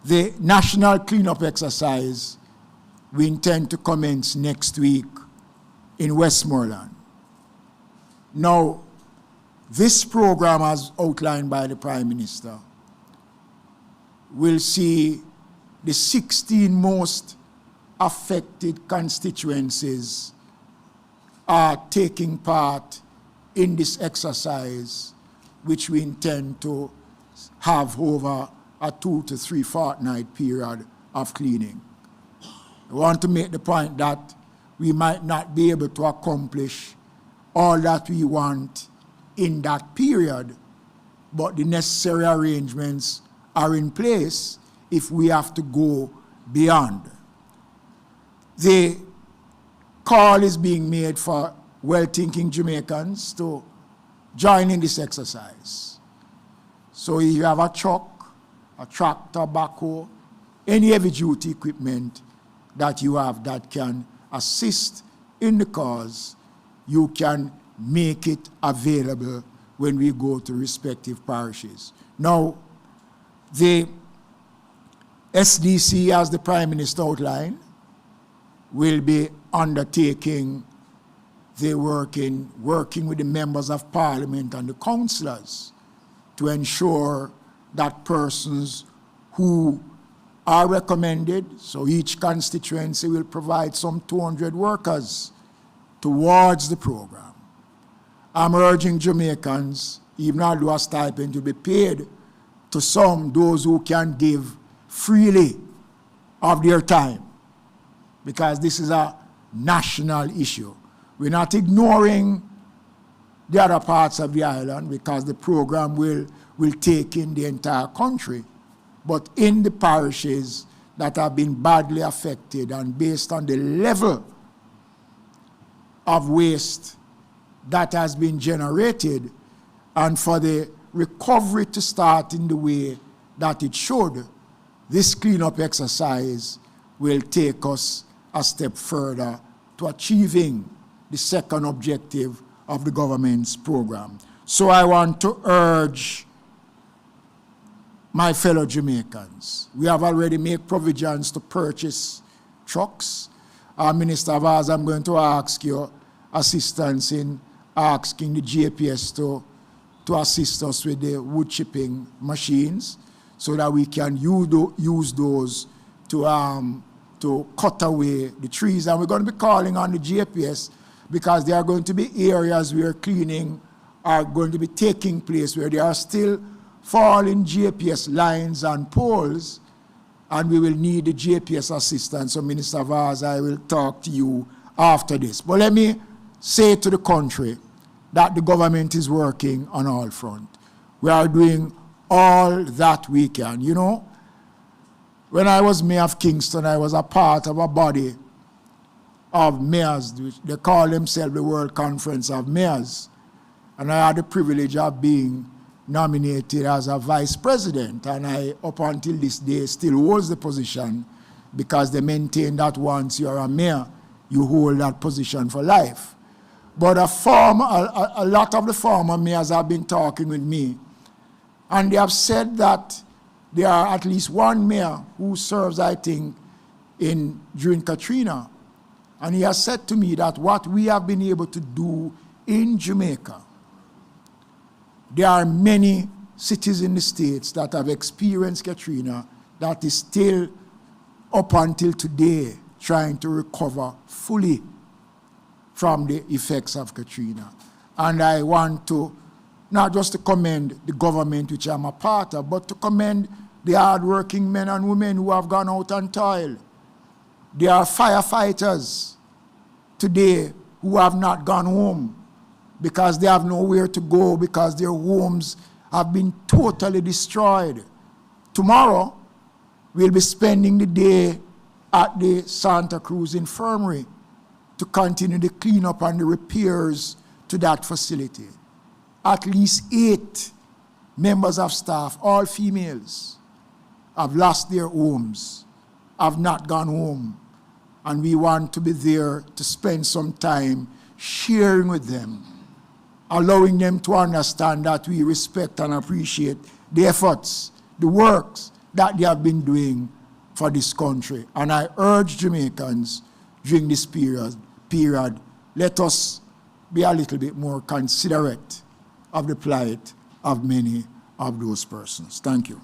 The National Cleanup exercise we intend to commence next week in Westmoreland. Now, this program, as outlined by the Prime Minister, will see the 16 most affected constituencies are taking part in this exercise, which we intend to have over a 2 to 3 fortnight period of cleaning. I want to make the point that we might not be able to accomplish all that we want in that period, but the necessary arrangements are in place if we have to go beyond. The call is being made for well-thinking Jamaicans to join in this exercise. So if you have a truck, a tractor, backhoe, any heavy-duty equipment that you have that can assist in the cause, you can make it available when we go to respective parishes. Now, the SDC, as the Prime Minister outlined, will be undertaking the working with the members of Parliament and the councillors to ensure that persons who are recommended, so each constituency will provide some 200 workers towards the program. I'm urging Jamaicans, even although a stipend will be paid to some, those who can give freely of their time, because this is a national issue. We're not ignoring the other parts of the island because the program will take in the entire country. But in the parishes that have been badly affected and based on the level of waste that has been generated, and for the recovery to start in the way that it should, this cleanup exercise will take us a step further to achieving the second objective of the government's program. So I want to urge my fellow Jamaicans. We have already made provisions to purchase trucks. Minister Vaz, I'm going to ask your assistance in asking the JPS to assist us with the wood chipping machines so that we can use those to cut away the trees. And we're going to be calling on the JPS because there are going to be areas where cleaning are going to be taking place where there are still falling GPS lines and poles, and we will need the GPS assistance. So Minister Vaz, I will talk to you after this. But let me say to the country that the government is working on all fronts. We are doing all that we can. You know, when I was mayor of Kingston, I was a part of a body of mayors, which they call themselves the World Conference of Mayors. And I had the privilege of being nominated as a vice president, and I, up until this day, still holds the position because they maintain that once you're a mayor, you hold that position for life. But a lot of the former mayors have been talking with me, and they have said that there are at least one mayor who serves, I think, during Katrina. And he has said to me that what we have been able to do in Jamaica, there are many cities in the States that have experienced Katrina that is still, up until today, trying to recover fully from the effects of Katrina. And I want to, not just to commend the government, which I'm a part of, but to commend the hard-working men and women who have gone out and toiled. There are firefighters today who have not gone home because they have nowhere to go because their homes have been totally destroyed. Tomorrow, we'll be spending the day at the Santa Cruz Infirmary to continue the cleanup and the repairs to that facility. At least 8 members of staff, all females, have lost their homes have not gone home. And we want to be there to spend some time sharing with them, allowing them to understand that we respect and appreciate the efforts, the works that they have been doing for this country. And I urge Jamaicans during this period, let us be a little bit more considerate of the plight of many of those persons. Thank you.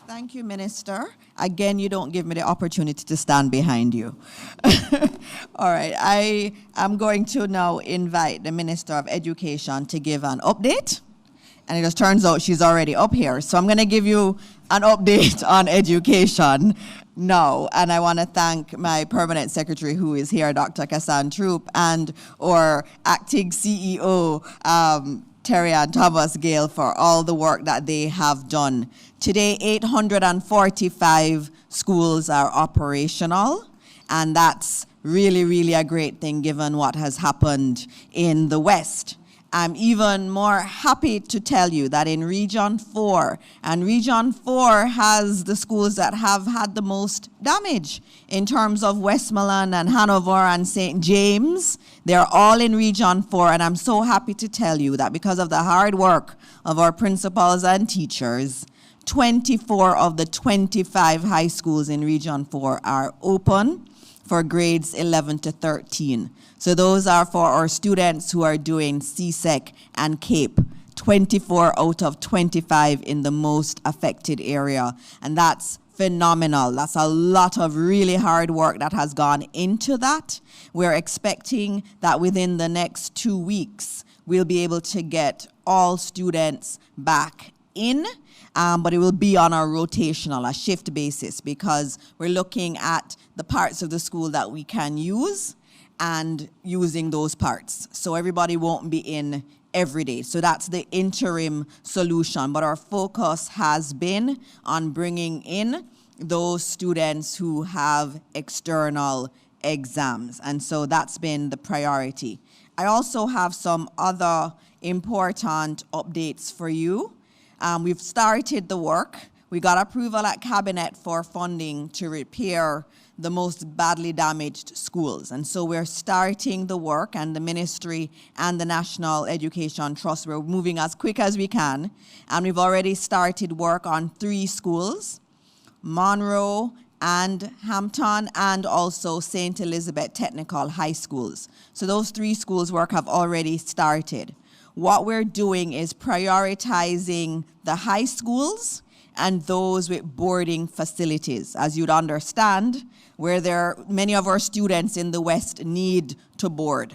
Thank you, Minister. Again, you don't give me the opportunity to stand behind you. All right, I am going to now invite the Minister of Education to give an update. And it just turns out she's already up here. So I'm going to give you an update on education now. And I want to thank my permanent secretary who is here, Dr. Kassan Troop, and our acting CEO, Terry and Thomas Gale, for all the work that they have done. Today, 845 schools are operational, and that's really, really a great thing given what has happened in the West. I'm even more happy to tell you that in Region 4, and Region 4 has the schools that have had the most damage in terms of Westmoreland and Hanover and St. James. They're all in Region 4, and I'm so happy to tell you that because of the hard work of our principals and teachers, 24 of the 25 high schools in Region 4 are open for grades 11 to 13. So those are for our students who are doing CSEC and CAPE, 24 out of 25 in the most affected area. And that's phenomenal. That's a lot of really hard work that has gone into that. We're expecting that within the next 2 weeks, we'll be able to get all students back in. But it will be on a rotational, a shift basis, because we're looking at the parts of the school that we can use and using those parts. So everybody won't be in every day. So that's the interim solution. But our focus has been on bringing in those students who have external exams. And so that's been the priority. I also have some other important updates for you. We've started the work. We got approval at Cabinet for funding to repair the most badly damaged schools. And so we're starting the work, and the Ministry and the National Education Trust, we're moving as quick as we can. And we've already started work on 3 schools, Monroe and Hampton, and also St. Elizabeth Technical High Schools. So those 3 schools' work have already started. What we're doing is prioritizing the high schools and those with boarding facilities. As you'd understand, where many of our students in the West need to board.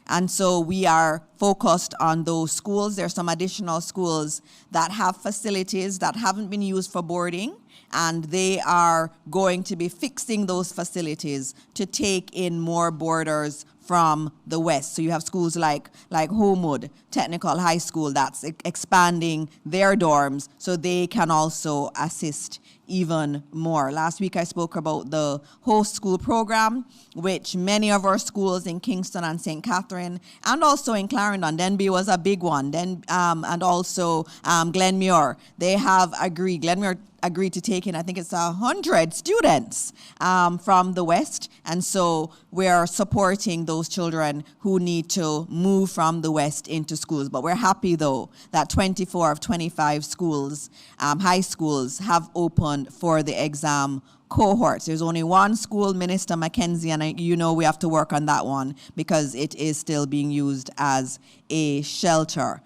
And so we are focused on those schools. There's some additional schools that have facilities that haven't been used for boarding, and they are going to be fixing those facilities to take in more boarders from the West. So you have schools like Homewood Technical High School that's expanding their dorms so they can also assist even more. Last week I spoke about the host school program, which many of our schools in Kingston and St. Catherine, and also in Clarendon, Denby was a big one, and also Glenmuir, they have agreed. Glenmuir agreed to take in, I think it's 100 students from the West. And so we're supporting those children who need to move from the West into schools. But we're happy, though, that 24 of 25 schools, high schools, have opened for the exam cohorts. There's only one school, Minister Mackenzie, and you know we have to work on that one because it is still being used as a shelter.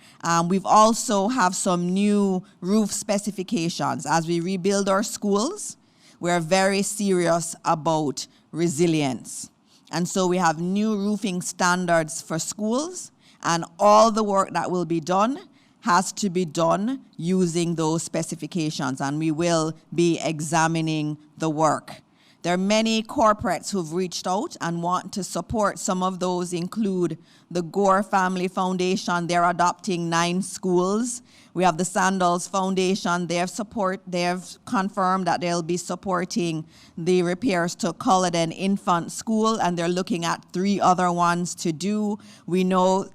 We've also have some new roof specifications. As we rebuild our schools, we're very serious about resilience. And so we have new roofing standards for schools, and all the work that will be done has to be done using those specifications, and we will be examining the work. There are many corporates who've reached out and want to support. Some of those include the Gore Family Foundation. They're adopting 9 schools. We have the Sandals Foundation. They have confirmed that they'll be supporting the repairs to Culloden Infant School, and they're looking at 3 other ones to do. We know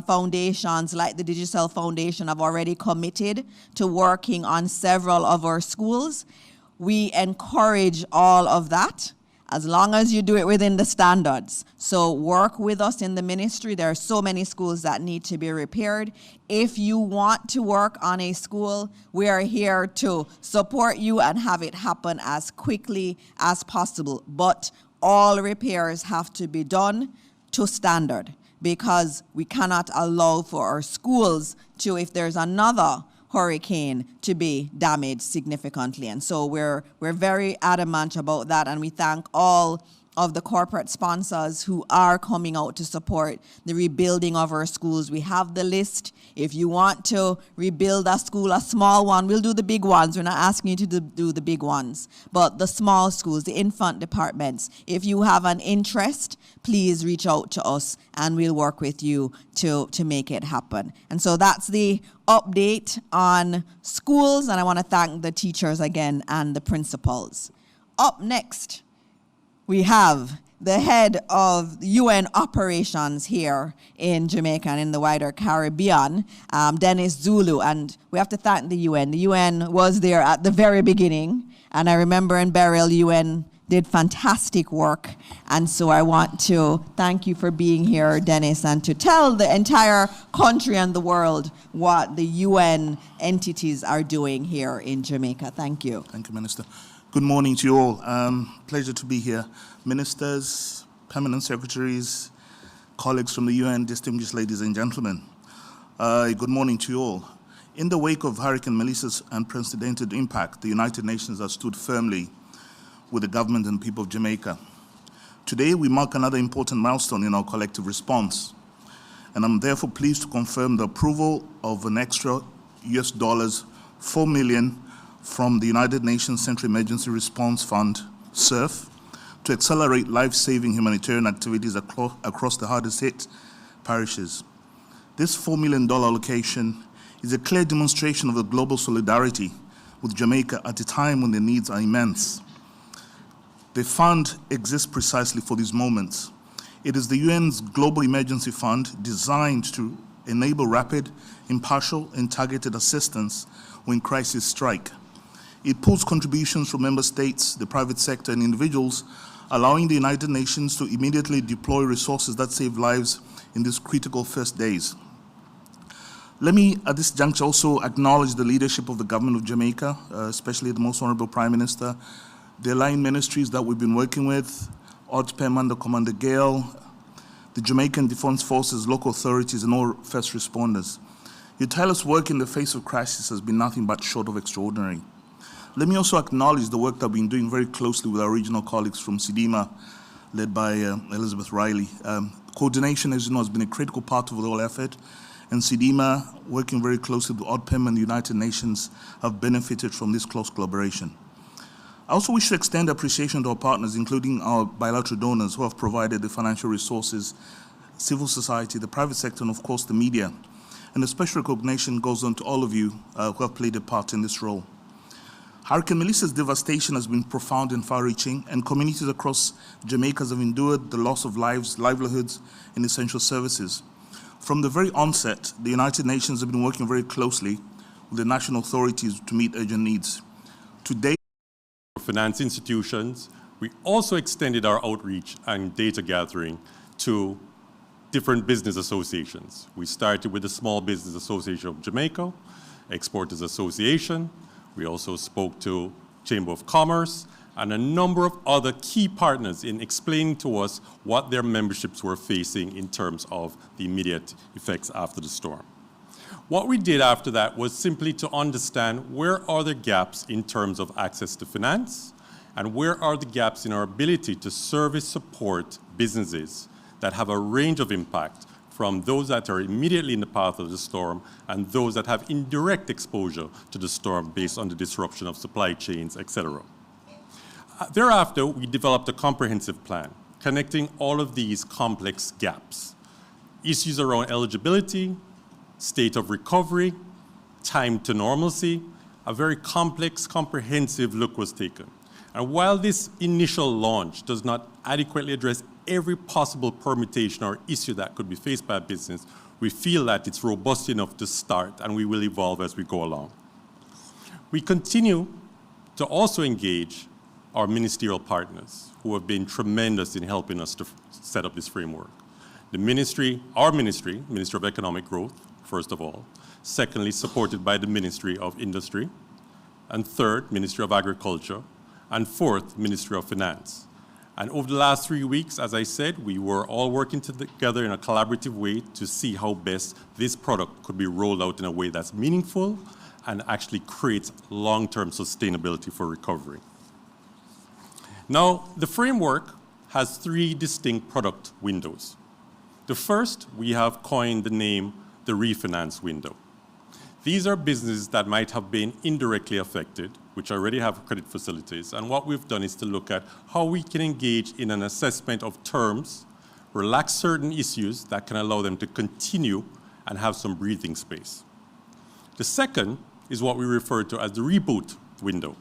foundations like the Digital Foundation have already committed to working on several of our schools. We encourage all of that, as long as you do it within the standards. So work with us in the ministry. There are so many schools that need to be repaired. If you want to work on a school, we are here to support you and have it happen as quickly as possible. But all repairs have to be done to standard, because we cannot allow for our schools to, if there's another hurricane, to be damaged significantly. And so we're very adamant about that, and we thank all of the corporate sponsors who are coming out to support the rebuilding of our schools. We have the list. If you want to rebuild a school, a small one, we'll do the big ones. We're not asking you to do the big ones, but the small schools, the infant departments, if you have an interest, please reach out to us and we'll work with you to make it happen. And so that's the update on schools, and I want to thank the teachers again and the principals. Up next, we have the head of UN operations here in Jamaica and in the wider Caribbean, Dennis Zulu. And we have to thank the UN. The UN was there at the very beginning. And I remember in Beryl, UN did fantastic work. And so I want to thank you for being here, Dennis, and to tell the entire country and the world what the UN entities are doing here in Jamaica. Thank you. Thank you, Minister. Good morning to you all. Pleasure to be here. Ministers, permanent secretaries, colleagues from the UN, distinguished ladies and gentlemen. Good morning to you all. In the wake of Hurricane Melissa's unprecedented impact, the United Nations has stood firmly with the government and people of Jamaica. Today, we mark another important milestone in our collective response, and I'm therefore pleased to confirm the approval of an extra $4 million from the United Nations Central Emergency Response Fund, CERF, to accelerate life-saving humanitarian activities across the hardest hit parishes. This $4 million allocation is a clear demonstration of the global solidarity with Jamaica at a time when the needs are immense. The fund exists precisely for these moments. It is the UN's Global Emergency Fund designed to enable rapid, impartial, and targeted assistance when crises strike. It pulls contributions from member states, the private sector, and individuals, allowing the United Nations to immediately deploy resources that save lives in these critical first days. Let me, at this juncture, also acknowledge the leadership of the government of Jamaica, especially the Most Honorable Prime Minister, the aligned ministries that we've been working with, ODPEM under Commander Gale, the Jamaican Defense Forces, local authorities, and all first responders. Your tireless work in the face of crisis has been nothing but short of extraordinary. Let me also acknowledge the work that we've been doing very closely with our regional colleagues from SIDIMA, led by Elizabeth Riley. Coordination, as you know, has been a critical part of the whole effort, and SIDIMA, working very closely with ODPEM and the United Nations, have benefited from this close collaboration. I also wish to extend appreciation to our partners, including our bilateral donors who have provided the financial resources, civil society, the private sector, and of course the media. And a special recognition goes on to all of you who have played a part in this role. Hurricane Melissa's devastation has been profound and far-reaching, and communities across Jamaica have endured the loss of lives, livelihoods, and essential services. From the very onset, the United Nations have been working very closely with the national authorities to meet urgent needs. Today, finance institutions, we also extended our outreach and data gathering to different business associations. We started with the Small Business Association of Jamaica, Exporters Association. We also spoke to Chamber of Commerce and a number of other key partners in explaining to us what their memberships were facing in terms of the immediate effects after the storm. What we did after that was simply to understand where are the gaps in terms of access to finance, and where are the gaps in our ability to service support businesses that have a range of impact, from those that are immediately in the path of the storm and those that have indirect exposure to the storm based on the disruption of supply chains, etc. Thereafter, we developed a comprehensive plan connecting all of these complex gaps. Issues around eligibility, state of recovery, time to normalcy, a very complex, comprehensive look was taken. And while this initial launch does not adequately address every possible permutation or issue that could be faced by a business, we feel that it's robust enough to start, and we will evolve as we go along. We continue to also engage our ministerial partners who have been tremendous in helping us to set up this framework. The ministry, our ministry, Ministry of Economic Growth, first of all. Secondly, supported by the Ministry of Industry. And third, Ministry of Agriculture. And fourth, Ministry of Finance. And over the last 3 weeks, as I said, we were all working together in a collaborative way to see how best this product could be rolled out in a way that's meaningful and actually creates long-term sustainability for recovery. Now, the framework has 3 distinct product windows. The first, we have coined the name the refinance window. These are businesses that might have been indirectly affected, which already have credit facilities, and what we've done is to look at how we can engage in an assessment of terms, relax certain issues that can allow them to continue and have some breathing space. The second is what we refer to as the reboot window.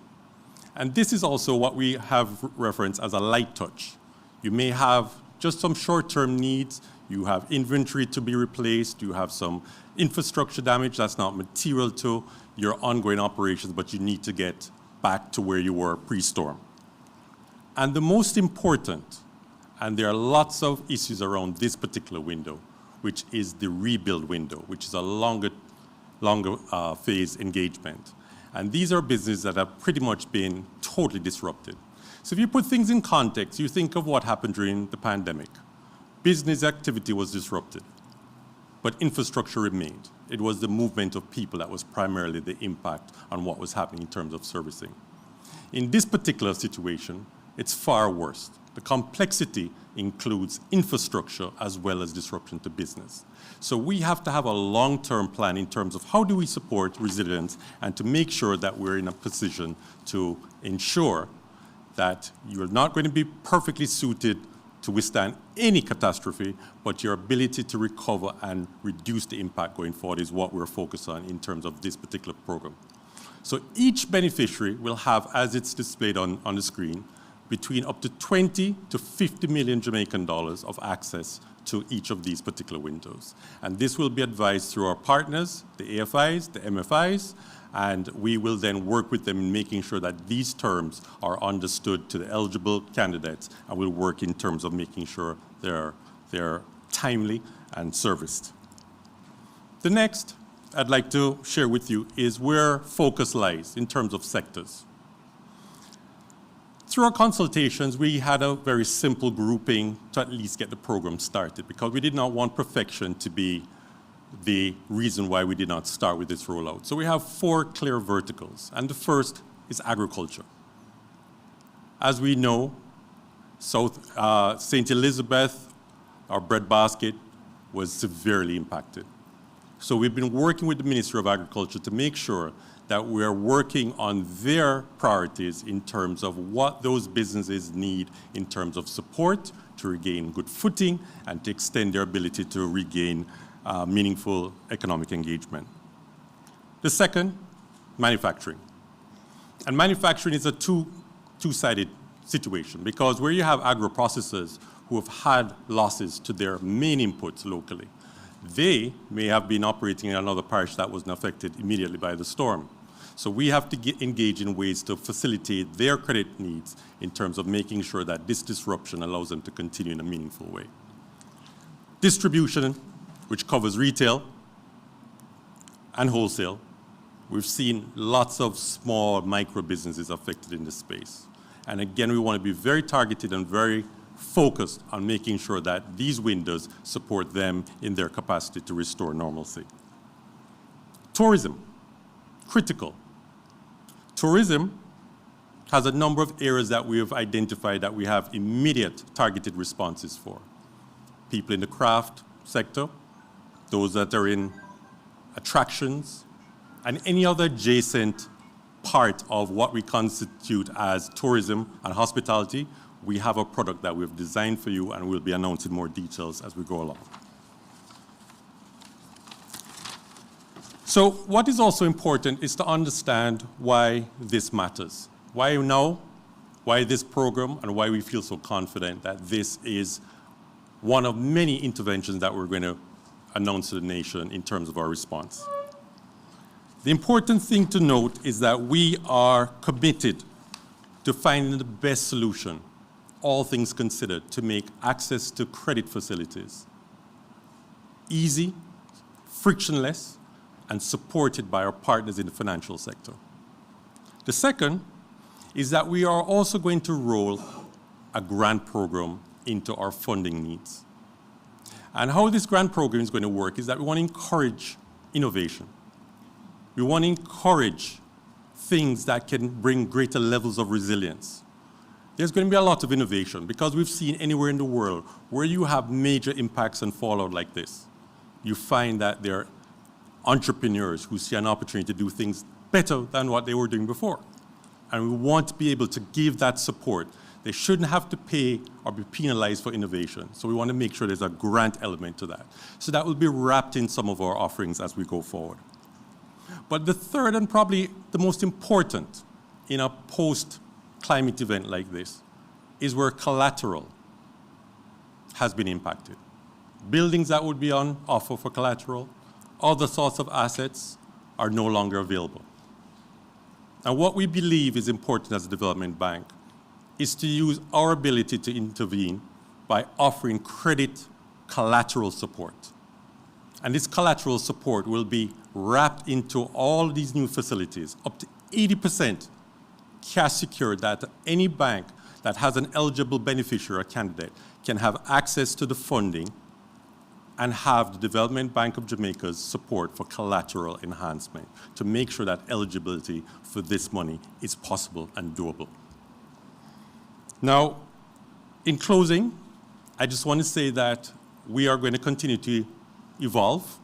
And this is also what we have referenced as a light touch. You may have just some short-term needs, you have inventory to be replaced, you have some infrastructure damage that's not material to your ongoing operations, but you need to get back to where you were pre-storm. And the most important, and there are lots of issues around this particular window, which is the rebuild window, which is a longer phase engagement. And these are businesses that have pretty much been totally disrupted. So if you put things in context, you think of what happened during the pandemic. Business activity was disrupted, but infrastructure remained. It was the movement of people that was primarily the impact on what was happening in terms of servicing. In this particular situation, it's far worse. The complexity includes infrastructure as well as disruption to business. So we have to have a long-term plan in terms of how do we support resilience and to make sure that we're in a position to ensure that you're not going to be perfectly suited to withstand any catastrophe, but your ability to recover and reduce the impact going forward is what we're focused on in terms of this particular program. So each beneficiary will have, as it's displayed on the screen, between up to 20 to 50 million Jamaican dollars of access to each of these particular windows. And this will be advised through our partners, the AFIs, the MFIs, and we will then work with them in making sure that these terms are understood to the eligible candidates, and we'll work in terms of making sure they're timely and serviced. The next I'd like to share with you is where focus lies in terms of sectors. Through our consultations, we had a very simple grouping to at least get the program started because we did not want perfection to be the reason why we did not start with this rollout. So we have 4 clear verticals, and the first is agriculture. As we know, St. Elizabeth, our breadbasket, was severely impacted. So we've been working with the Ministry of Agriculture to make sure that we're working on their priorities in terms of what those businesses need in terms of support to regain good footing and to extend their ability to regain meaningful economic engagement. The second, manufacturing. And manufacturing is a two-sided situation because where you have agro-processors who have had losses to their main inputs locally, they may have been operating in another parish that wasn't affected immediately by the storm. So we have to engage in ways to facilitate their credit needs in terms of making sure that this disruption allows them to continue in a meaningful way. Distribution, which covers retail and wholesale. We've seen lots of small micro businesses affected in this space. And again, we want to be very targeted and very focused on making sure that these windows support them in their capacity to restore normalcy. Tourism, critical. Tourism has a number of areas that we have identified that we have immediate targeted responses for. People in the craft sector, those that are in attractions, and any other adjacent part of what we constitute as tourism and hospitality, we have a product that we've designed for you and we'll be announcing more details as we go along. So what is also important is to understand why this matters. Why now? why this program and why we feel so confident that this is one of many interventions that we're going to announce to the nation in terms of our response. The important thing to note is that we are committed to finding the best solution, all things considered, to make access to credit facilities easy, frictionless, and supported by our partners in the financial sector. The second is that we are also going to roll a grant program into our funding needs. And how this grant program is going to work is that we want to encourage innovation. We want to encourage things that can bring greater levels of resilience. There's going to be a lot of innovation because we've seen anywhere in the world where you have major impacts and fallout like this, you find that there are entrepreneurs who see an opportunity to do things better than what they were doing before. And we want to be able to give that support. They shouldn't have to pay or be penalized for innovation. So we want to make sure there's a grant element to that. So that will be wrapped in some of our offerings as we go forward. But the third and probably the most important in a post-climate event like this is where collateral has been impacted. Buildings that would be on offer for collateral, other sorts of assets are no longer available. And what we believe is important as a development bank is to use our ability to intervene by offering credit collateral support. And this collateral support will be wrapped into all these new facilities, up to 80% cash secured, that any bank that has an eligible beneficiary or candidate can have access to the funding and have the Development Bank of Jamaica's support for collateral enhancement to make sure that eligibility for this money is possible and doable. Now, in closing, I just want to say that we are going to continue to evolve.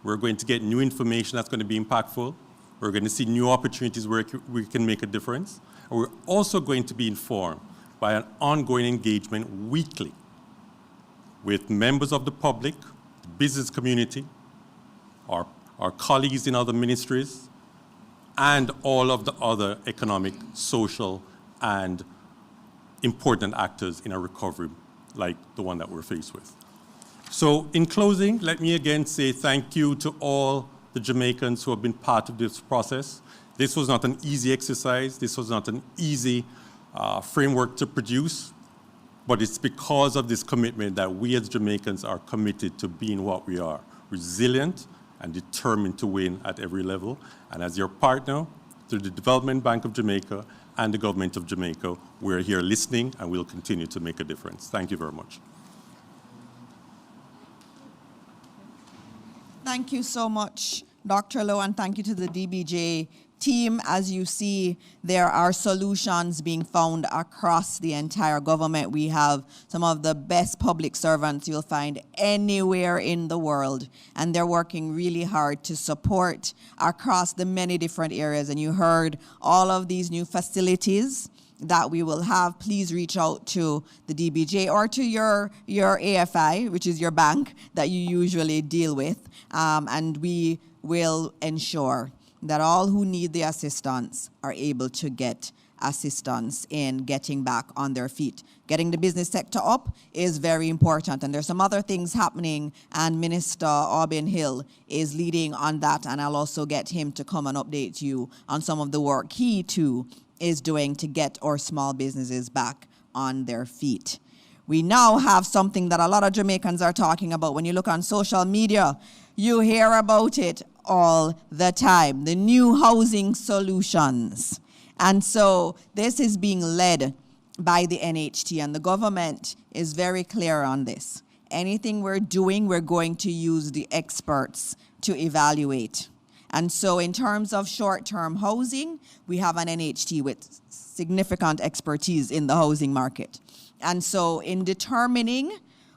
We're going to get new information that's going to be impactful. We're going to see new opportunities where we can make a difference. And we're also going to be informed by an ongoing engagement weekly with members of the public, the business community, our colleagues in other ministries, and all of the other economic, social, and important actors in a recovery like the one that we're faced with. So in closing, let me again say thank you to all the Jamaicans who have been part of this process. This was not an easy exercise. This was not an easy framework to produce, but it's because of this commitment that we as Jamaicans are committed to being what we are, resilient and determined to win at every level. And as your partner, through the Development Bank of Jamaica and the Government of Jamaica, we're here listening and we'll continue to make a difference. Thank you very much. Thank you so much, Dr. Lowe, and thank you to the DBJ team. As you see, there are solutions being found across the entire government. We have some of the best public servants you'll find anywhere in the world, and they're working really hard to support across the many different areas. And you heard all of these new facilities that we will have. Please reach out to the DBJ or to your AFI, which is your bank that you usually deal with, and we will ensure that all who need the assistance are able to get assistance in getting back on their feet. Getting the business sector up is very important, and there's some other things happening, and Minister Aubin Hill is leading on that, and I'll also get him to come and update you on some of the work he too is doing to get our small businesses back on their feet. We now have something that a lot of Jamaicans are talking about. When you look on social media, you hear about it all the time, the new housing solutions. And so this is being led by the NHT, and the government is very clear on this. Anything we're doing, we're going to use the experts to evaluate. And so in terms of short-term housing, we have an NHT with significant expertise in the housing market. And so in determining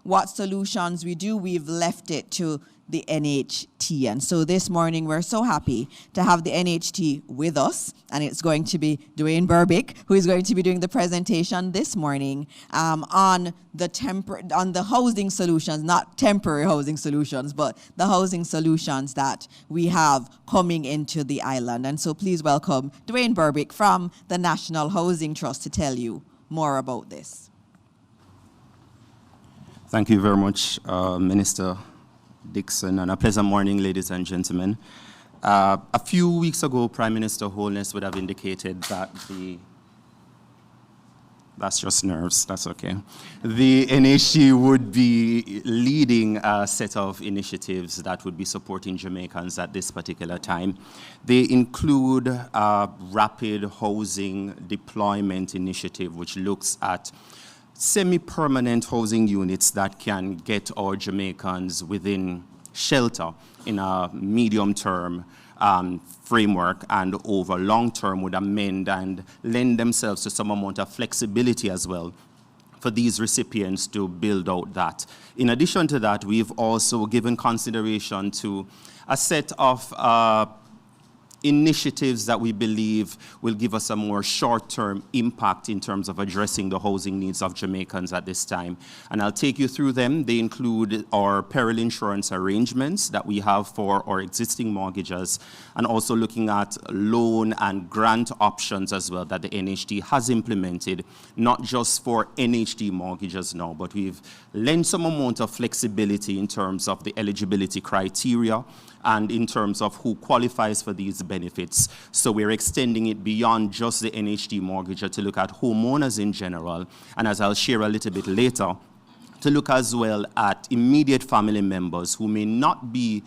what solutions we do, we've left it to the NHT. And so this morning, we're so happy to have the NHT with us. And it's going to be Dwayne Berbick, who is going to be doing the presentation this morning on the housing solutions, not temporary housing solutions, but the housing solutions that we have coming into the island. And so please welcome Dwayne Berbick from the National Housing Trust to tell you more about this. Thank you very much, Minister Dixon, and a pleasant morning, ladies and gentlemen. A few weeks ago, Prime Minister Holness would have indicated that that's just nerves, that's okay. The NHT would be leading a set of initiatives that would be supporting Jamaicans at this particular time. They include a rapid housing deployment initiative, which looks at semi-permanent housing units that can get our Jamaicans within shelter in a medium-term framework, and over long-term would amend and lend themselves to some amount of flexibility as well for these recipients to build out that. In addition to that, we've also given consideration to a set of initiatives that we believe will give us a more short-term impact in terms of addressing the housing needs of Jamaicans at this time. And I'll take you through them. They include our peril insurance arrangements that we have for our existing mortgages, and also looking at loan and grant options as well that the NHT has implemented, not just for NHT mortgages now, but we've lent some amount of flexibility in terms of the eligibility criteria and in terms of who qualifies for these benefits. So we're extending it beyond just the NHT mortgager to look at homeowners in general, and as I'll share a little bit later, to look as well at immediate family members who may not be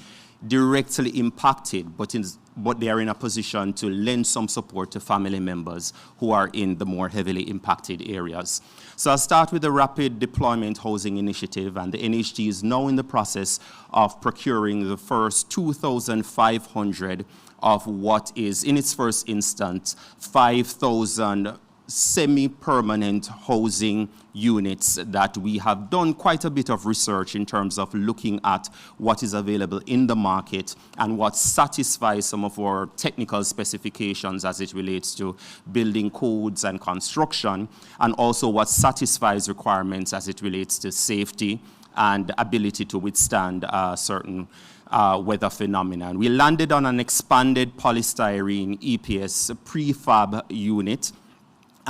directly impacted, but they are in a position to lend some support to family members who are in the more heavily impacted areas. So I'll start with the Rapid Deployment Housing Initiative, and the NHT is now in the process of procuring the first 2,500 of what is, in its first instance, 5,000 semi-permanent housing units that we have done quite a bit of research in terms of looking at what is available in the market and what satisfies some of our technical specifications as it relates to building codes and construction, and also what satisfies requirements as it relates to safety and ability to withstand certain weather phenomena. We landed on an expanded polystyrene EPS prefab unit,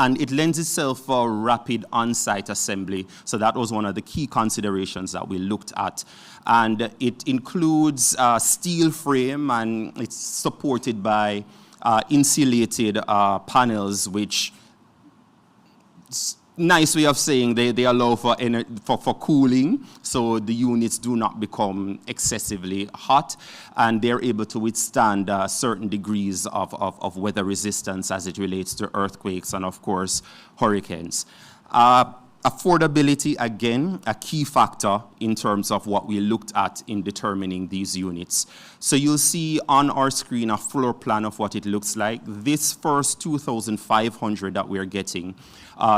and it lends itself for rapid on-site assembly. So that was one of the key considerations that we looked at. And it includes a steel frame, and it's supported by insulated panels, which nice way of saying they allow for cooling, so the units do not become excessively hot, and they're able to withstand certain degrees of weather resistance as it relates to earthquakes and, of course, hurricanes. Affordability, again, a key factor in terms of what we looked at in determining these units. So you'll see on our screen a floor plan of what it looks like. This first 2,500 that we're getting,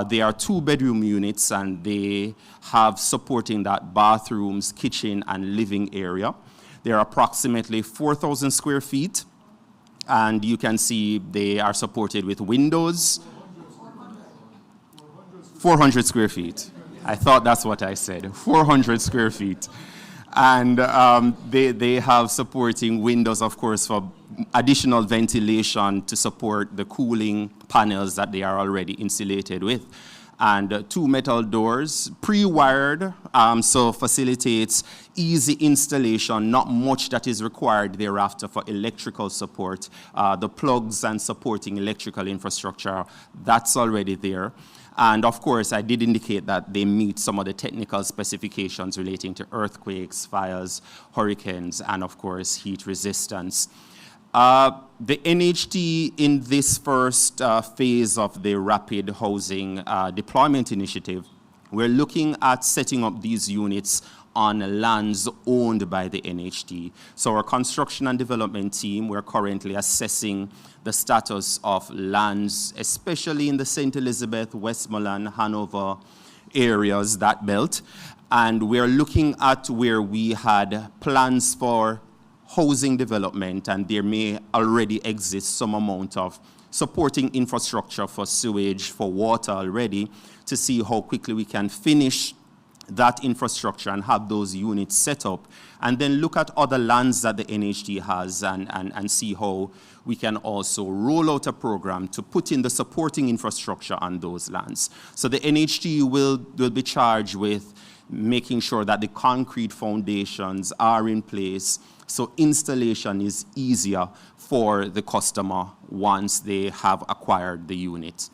they are 2-bedroom units, and they have supporting that bathrooms, kitchen, and living area. They're approximately 4,000 square feet, and you can see they are supported with windows. 400 square feet. I thought that's what I said, 400 square feet. And they have supporting windows, of course, for additional ventilation to support the cooling panels that they are already insulated with. And 2 metal doors, pre-wired, so facilitates easy installation, not much that is required thereafter for electrical support. The plugs and supporting electrical infrastructure, that's already there. And of course, I did indicate that they meet some of the technical specifications relating to earthquakes, fires, hurricanes, and of course, heat resistance. The NHT in this first phase of the Rapid Housing Deployment Initiative, we're looking at setting up these units on lands owned by the NHT. So our construction and development team, we're currently assessing the status of lands, especially in the St. Elizabeth, Westmoreland, Hanover areas, that belt. And we're looking at where we had plans for housing development, and there may already exist some amount of supporting infrastructure for sewage, for water already, to see how quickly we can finish that infrastructure and have those units set up, and then look at other lands that the NHT has and see how we can also roll out a program to put in the supporting infrastructure on those lands. So the NHT will be charged with making sure that the concrete foundations are in place, so installation is easier for the customer once they have acquired the unit.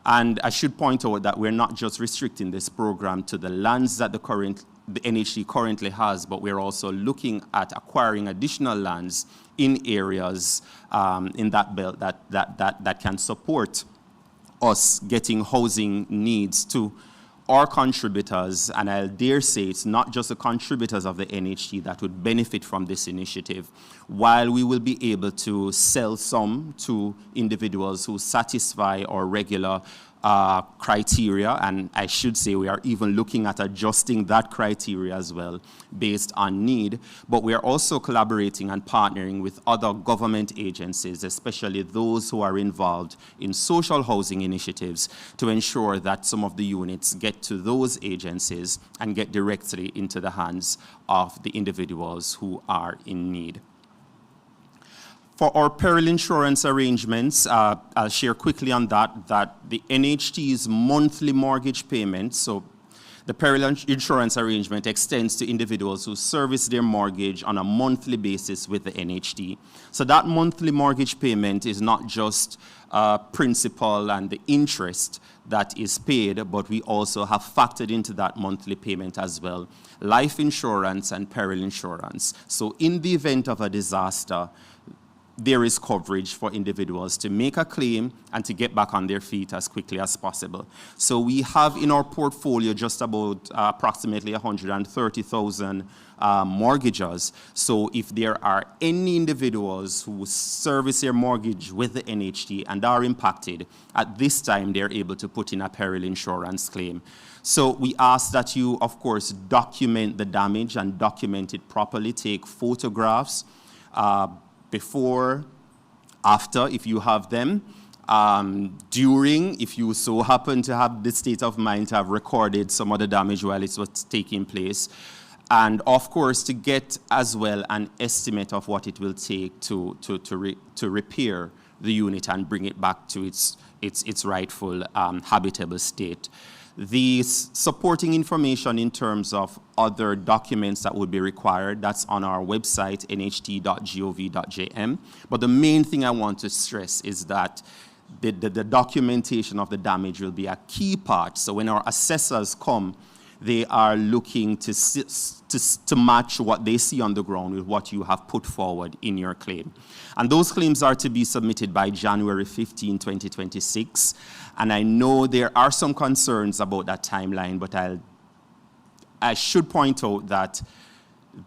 And I should point out that we're not just restricting this program to the lands that the NHT currently has, but we're also looking at acquiring additional lands in areas in that belt that can support us getting housing needs to our contributors, and I'll dare say it's not just the contributors of the NHT that would benefit from this initiative. While we will be able to sell some to individuals who satisfy our regular criteria, and I should say we are even looking at adjusting that criteria as well based on need, but we are also collaborating and partnering with other government agencies, especially those who are involved in social housing initiatives, to ensure that some of the units get to those agencies and get directly into the hands of the individuals who are in need. For our peril insurance arrangements, I'll share quickly on that the NHT's monthly mortgage payment, so the peril insurance arrangement extends to individuals who service their mortgage on a monthly basis with the NHT. So that monthly mortgage payment is not just principal and the interest that is paid, but we also have factored into that monthly payment as well life insurance and peril insurance. So in the event of a disaster, there is coverage for individuals to make a claim and to get back on their feet as quickly as possible. So we have in our portfolio just about approximately 130,000 mortgages. So if there are any individuals who service their mortgage with the NHT and are impacted, at this time they're able to put in a peril insurance claim. So we ask that you, of course, document the damage and document it properly. Take photographs before, after, if you have them, during, if you so happen to have the state of mind to have recorded some of the damage while it was taking place, and of course to get as well an estimate of what it will take to repair the unit and bring it back to its rightful habitable state. The supporting information in terms of other documents that would be required, that's on our website, nht.gov.jm. But the main thing I want to stress is that the documentation of the damage will be a key part. So when our assessors come, they are looking to match what they see on the ground with what you have put forward in your claim. And those claims are to be submitted by January 15, 2026. And I know there are some concerns about that timeline, but I should point out that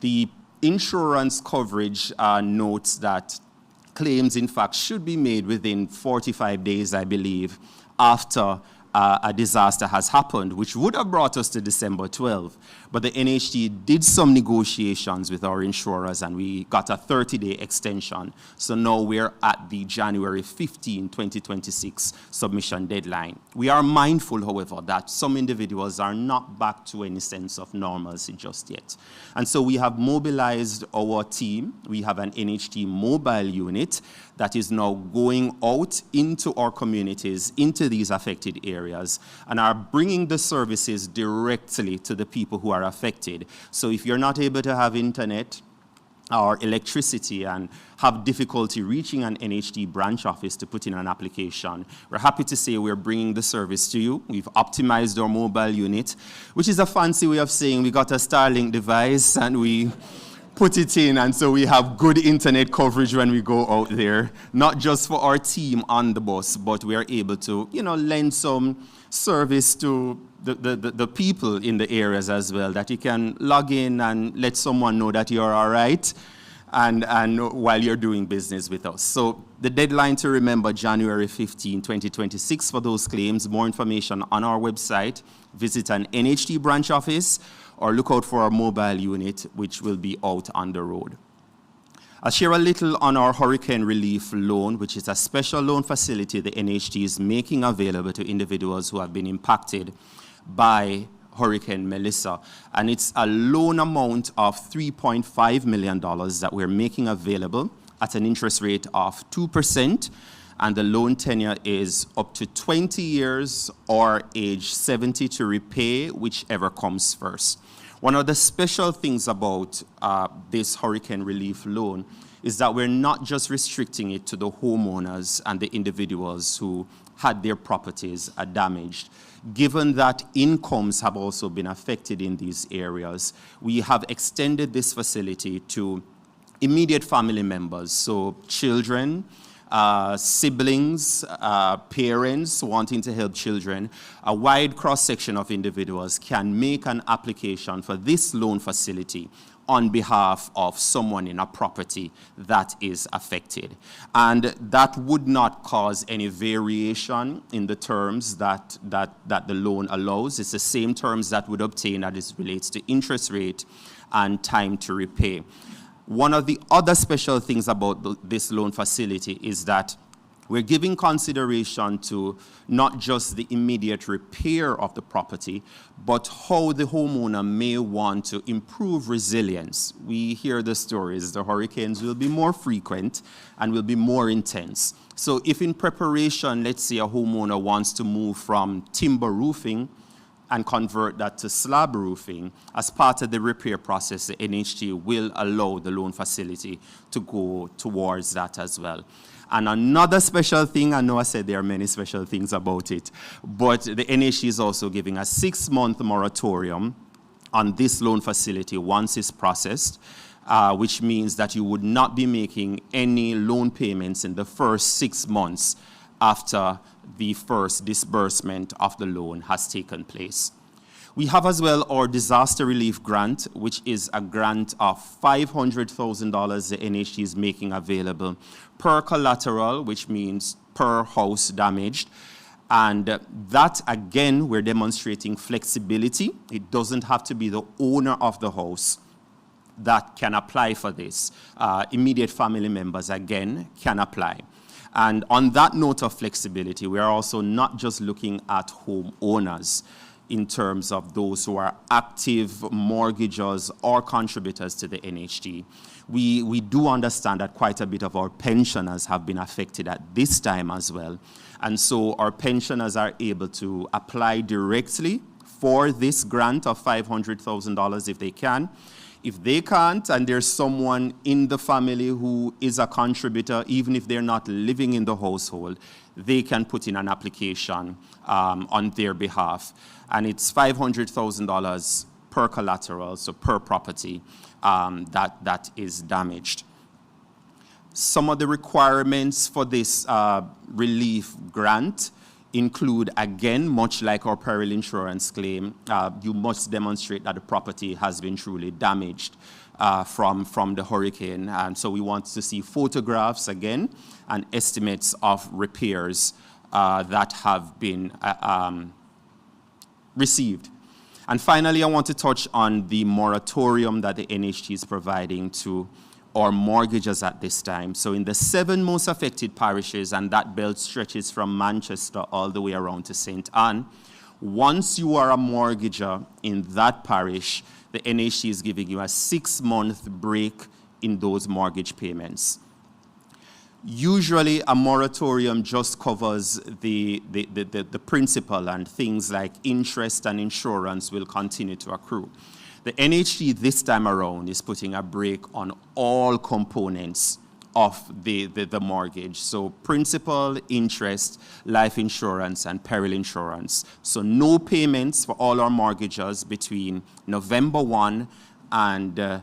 the insurance coverage notes that claims, in fact, should be made within 45 days, I believe, after a disaster has happened, which would have brought us to December 12. But the NHT did some negotiations with our insurers and we got a 30-day extension. So now we're at the January 15, 2026 submission deadline. We are mindful, however, that some individuals are not back to any sense of normalcy just yet. And so we have mobilized our team. We have an NHT mobile unit that is now going out into our communities, into these affected areas, and are bringing the services directly to the people who are affected. So if you're not able to have internet or electricity and have difficulty reaching an NHT branch office to put in an application, we're happy to say we're bringing the service to you. We've optimized our mobile unit, which is a fancy way of saying we got a Starlink device and we put it in, and so we have good internet coverage when we go out there, not just for our team on the bus, but we are able to, lend some service to the people in the areas as well, that you can log in and let someone know that you're all right and while you're doing business with us. So the deadline to remember, January 15, 2026 for those claims. More information on our website. Visit an NHT branch office or look out for our mobile unit, which will be out on the road. I'll share a little on our hurricane relief loan, which is a special loan facility the NHT is making available to individuals who have been impacted by Hurricane Melissa. And it's a loan amount of $3.5 million that we're making available at an interest rate of 2%. And the loan tenure is up to 20 years or age 70 to repay, whichever comes first. One of the special things about this hurricane relief loan is that we're not just restricting it to the homeowners and the individuals who had their properties damaged. Given that incomes have also been affected in these areas, we have extended this facility to immediate family members, so children, siblings, parents wanting to help children. A wide cross-section of individuals can make an application for this loan facility on behalf of someone in a property that is affected. And that would not cause any variation in the terms that the loan allows. It's the same terms that would obtain as it relates to interest rate and time to repay. One of the other special things about this loan facility is that we're giving consideration to not just the immediate repair of the property, but how the homeowner may want to improve resilience. We hear the stories, the hurricanes will be more frequent and will be more intense. So if in preparation, let's say a homeowner wants to move from timber roofing and convert that to slab roofing, as part of the repair process, the NHT will allow the loan facility to go towards that as well. And another special thing, I know I said there are many special things about it, but the NHT is also giving a 6-month moratorium on this loan facility once it's processed, which means that you would not be making any loan payments in the first 6 months after the first disbursement of the loan has taken place. We have as well our disaster relief grant, which is a grant of $500,000 the NHT is making available per collateral, which means per house damaged. And that, again, we're demonstrating flexibility. It doesn't have to be the owner of the house that can apply for this. Immediate family members, again, can apply. And on that note of flexibility, we are also not just looking at homeowners in terms of those who are active mortgagors or contributors to the NHT. We do understand that quite a bit of our pensioners have been affected at this time as well. And so our pensioners are able to apply directly for this grant of $500,000 if they can. If they can't, and there's someone in the family who is a contributor, even if they're not living in the household, they can put in an application on their behalf. And it's $500,000 per collateral, so per property that is damaged. Some of the requirements for this relief grant include, again, much like our peril insurance claim, you must demonstrate that the property has been truly damaged from the hurricane. And so we want to see photographs, again, and estimates of repairs that have been received. And finally, I want to touch on the moratorium that the NHT is providing to our mortgagors at this time. So in the 7 most affected parishes, and that belt stretches from Manchester all the way around to St. Anne, once you are a mortgager in that parish, the NHT is giving you a 6-month break in those mortgage payments. Usually a moratorium just covers the principal, and things like interest and insurance will continue to accrue. The NHT this time around is putting a break on all components of the mortgage. So principal, interest, life insurance, and peril insurance. So no payments for all our mortgagors between November 1 and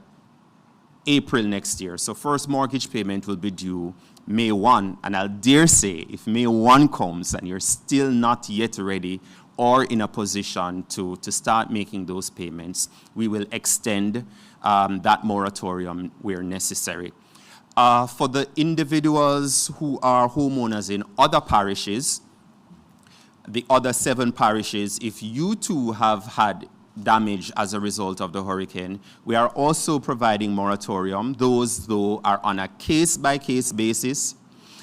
April next year. So first mortgage payment will be due May 1. And I'll dare say, if May 1 comes and you're still not yet ready or in a position to start making those payments, we will extend that moratorium where necessary. For the individuals who are homeowners in other parishes, the other 7 parishes, if you too have had damage as a result of the hurricane. We are also providing moratorium. Those, though, are on a case-by-case basis.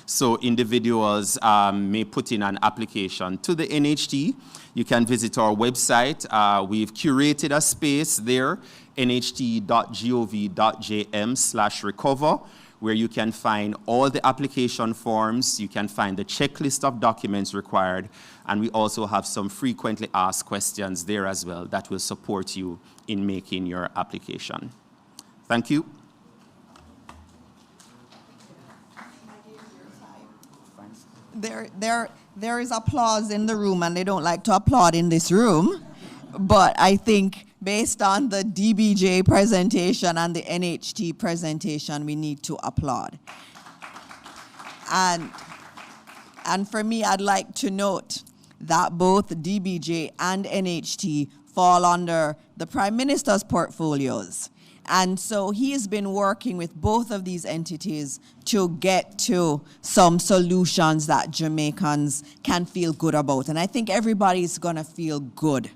So individuals may put in an application to the NHT. You can visit our website. We've curated a space there, nht.gov.jm/recover, where you can find all the application forms, you can find the checklist of documents required, and we also have some frequently asked questions there as well that will support you in making your application. Thank you. There is applause in the room, and they don't like to applaud in this room, but I think based on the DBJ presentation and the NHT presentation, we need to applaud. And for me, I'd like to note that both DBJ and NHT fall under the Prime Minister's portfolios. And so he has been working with both of these entities to get to some solutions that Jamaicans can feel good about. And I think everybody's gonna feel good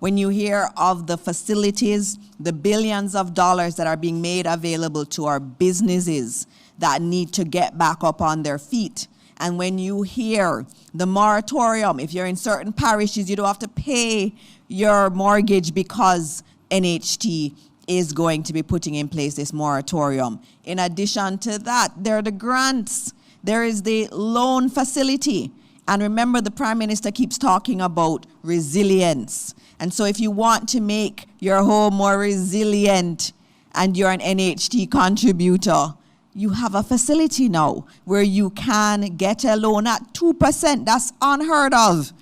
when you hear of the facilities, the billions of dollars that are being made available to our businesses that need to get back up on their feet. And when you hear the moratorium, if you're in certain parishes, you don't have to pay your mortgage because NHT is going to be putting in place this moratorium. In addition to that, there are the grants. There is the loan facility. And remember, the Prime Minister keeps talking about resilience. And so if you want to make your home more resilient and you're an NHT contributor, you have a facility now where you can get a loan at 2%. That's unheard of.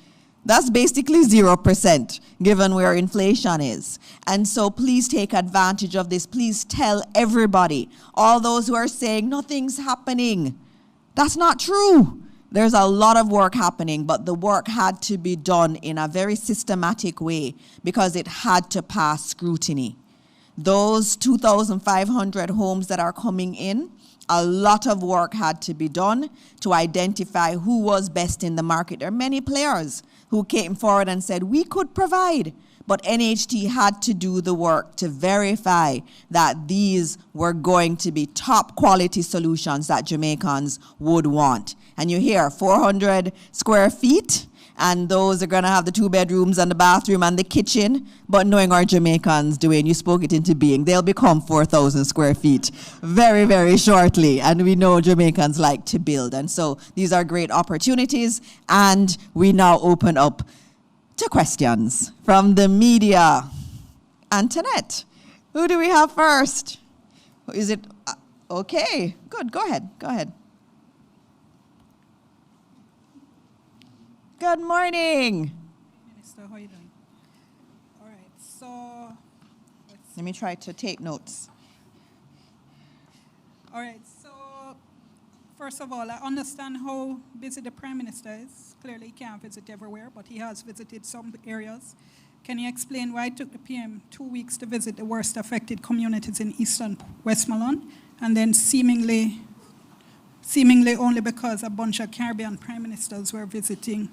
That's basically 0%, given where inflation is. And so please take advantage of this. Please tell everybody, all those who are saying nothing's happening. That's not true. There's a lot of work happening, but the work had to be done in a very systematic way because it had to pass scrutiny. Those 2,500 homes that are coming in, a lot of work had to be done to identify who was best in the market. There are many players who came forward and said, we could provide, but NHT had to do the work to verify that these were going to be top quality solutions that Jamaicans would want. And you hear 400 square feet, and those are gonna have the 2 bedrooms and the bathroom and the kitchen, but knowing our Jamaicans, Dwayne, you spoke it into being, they'll become 4,000 square feet very, very shortly, and we know Jamaicans like to build. And so these are great opportunities, and we now open up to questions from the media. Antoinette, who do we have first? Is it, okay, good, go ahead. Good morning. Minister, how are you doing? All right, so let me try to take notes. All right, so first of all, I understand how busy the Prime Minister is. Clearly, he can't visit everywhere, but he has visited some areas. Can you explain why it took the PM 2 weeks to visit the worst affected communities in Eastern Westmoreland, and then seemingly only because a bunch of Caribbean Prime Ministers were visiting?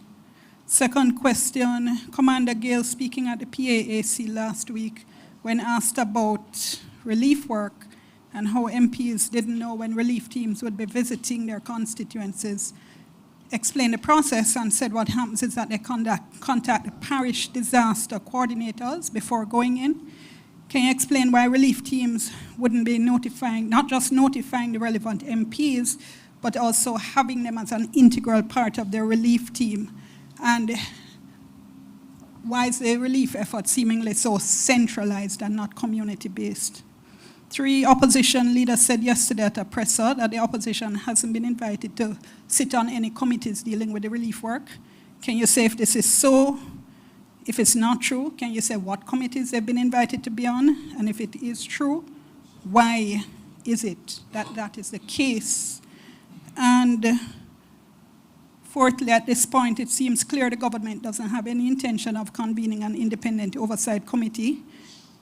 Second question, Commander Gale speaking at the PAAC last week when asked about relief work and how MPs didn't know when relief teams would be visiting their constituencies, explained the process and said what happens is that they contact the parish disaster coordinators before going in. Can you explain why relief teams wouldn't be notifying, not just notifying the relevant MPs, but also having them as an integral part of their relief team? And why is the relief effort seemingly so centralized and not community-based? 3 opposition leaders said yesterday at a presser that the opposition hasn't been invited to sit on any committees dealing with the relief work. Can you say if this is so? If it's not true, can you say what committees they've been invited to be on? And if it is true, why is it that that is the case? And fourthly, at this point, it seems clear the government doesn't have any intention of convening an independent oversight committee,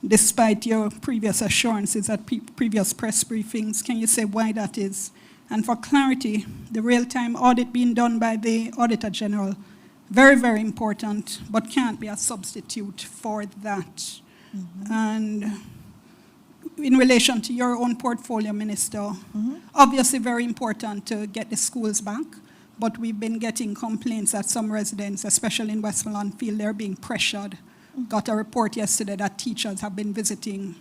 despite your previous assurances at previous press briefings. Can you say why that is? And for clarity, the real-time audit being done by the Auditor General very, very important, but can't be a substitute for that. And in relation to your own portfolio, Minister, obviously very important to get the schools back, but we've been getting complaints that some residents, especially in Westmoreland, feel they're being pressured. Got a report yesterday that teachers have been visiting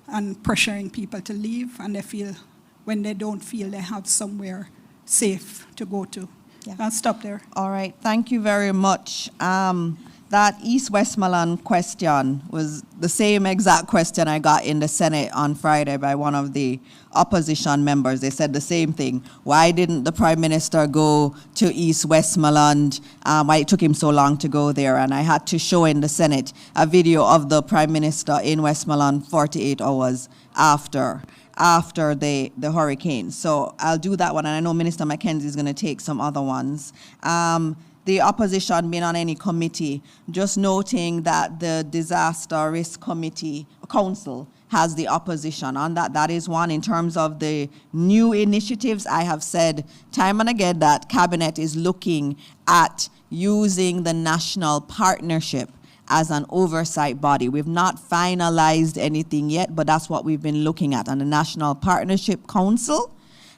and pressuring people to leave, and they feel when they don't feel they have somewhere safe to go to. Yeah. I'll stop there. All right, thank you very much. That East Westmoreland question was the same exact question I got in the Senate on Friday by one of the opposition members. They said the same thing. Why didn't the Prime Minister go to East Westmoreland? Why it took him so long to go there? And I had to show in the Senate a video of the Prime Minister in Westmoreland 48 hours after the hurricane. So I'll do that one, and I know Minister Mackenzie is going to take some other ones. The opposition being on any committee, just noting that the Disaster Risk Council has the opposition on that. That is one. In terms of the new initiatives, I have said time and again that Cabinet is looking at using the national partnership as an oversight body. We've not finalized anything yet, but that's what we've been looking at. And the National Partnership Council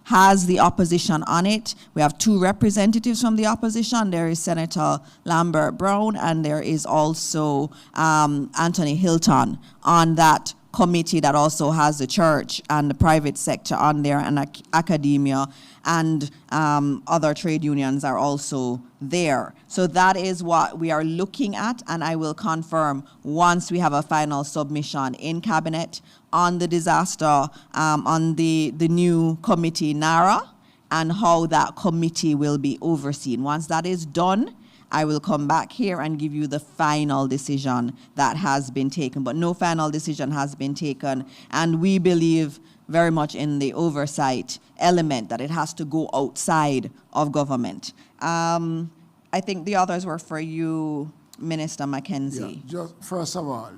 has the opposition on it. We have two representatives from the opposition. There is Senator Lambert Brown, and there is also Anthony Hilton on that committee that also has the church and the private sector on there, and academia and other trade unions are also there. So that is what we are looking at, and I will confirm once we have a final submission in Cabinet on the disaster, on the new committee, NARA, and how that committee will be overseen. Once that is done, I will come back here and give you the final decision that has been taken. But no final decision has been taken, and we believe very much in the oversight element, that it has to go outside of government. I think the others were for you, Minister Mackenzie. Yeah, just first of all,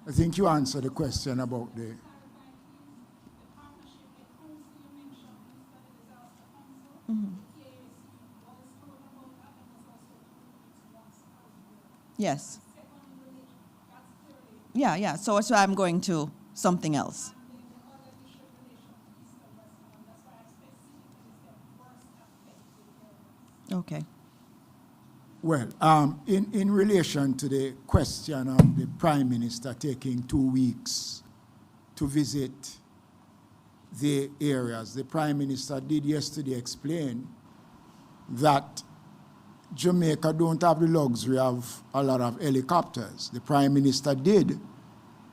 I think you answered the question about the... Yes. Yeah, so I'm going to something else. Okay. Well, in relation to the question of the Prime Minister taking 2 weeks to visit the areas, the Prime Minister did yesterday explain that Jamaica don't have the luxury of a lot of helicopters. The Prime Minister did,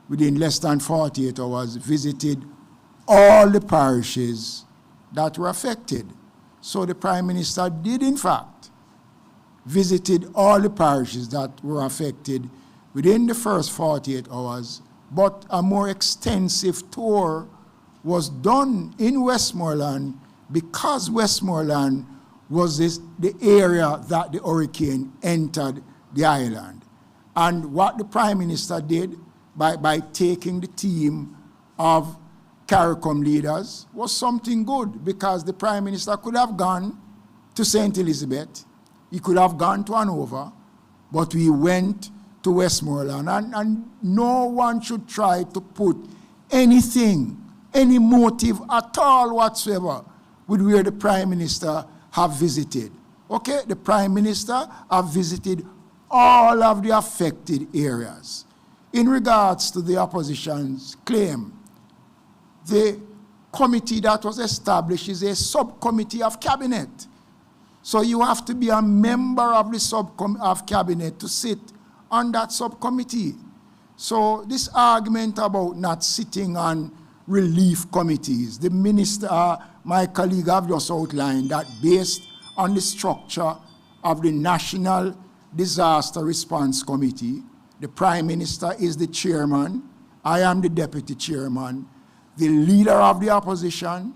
within less than 48 hours, visited all the parishes that were affected. So the Prime Minister did, in fact, visited all the parishes that were affected within the first 48 hours, but a more extensive tour was done in Westmoreland because Westmoreland was the area that the hurricane entered the island. And what the Prime Minister did by taking the team of CARICOM leaders was something good, because the Prime Minister could have gone to St. Elizabeth, he could have gone to Hanover, but we went to Westmoreland. And no one should try to put anything, any motive at all whatsoever with where the Prime Minister have visited. Okay, the Prime Minister have visited all of the affected areas. In regards to the opposition's claim, the committee that was established is a subcommittee of Cabinet. So you have to be a member of the subcommittee of Cabinet to sit on that subcommittee. So this argument about not sitting on relief committees, the minister, my colleague have just outlined that based on the structure of the National Disaster Response Committee, the Prime Minister is the chairman, I am the deputy chairman, the leader of the opposition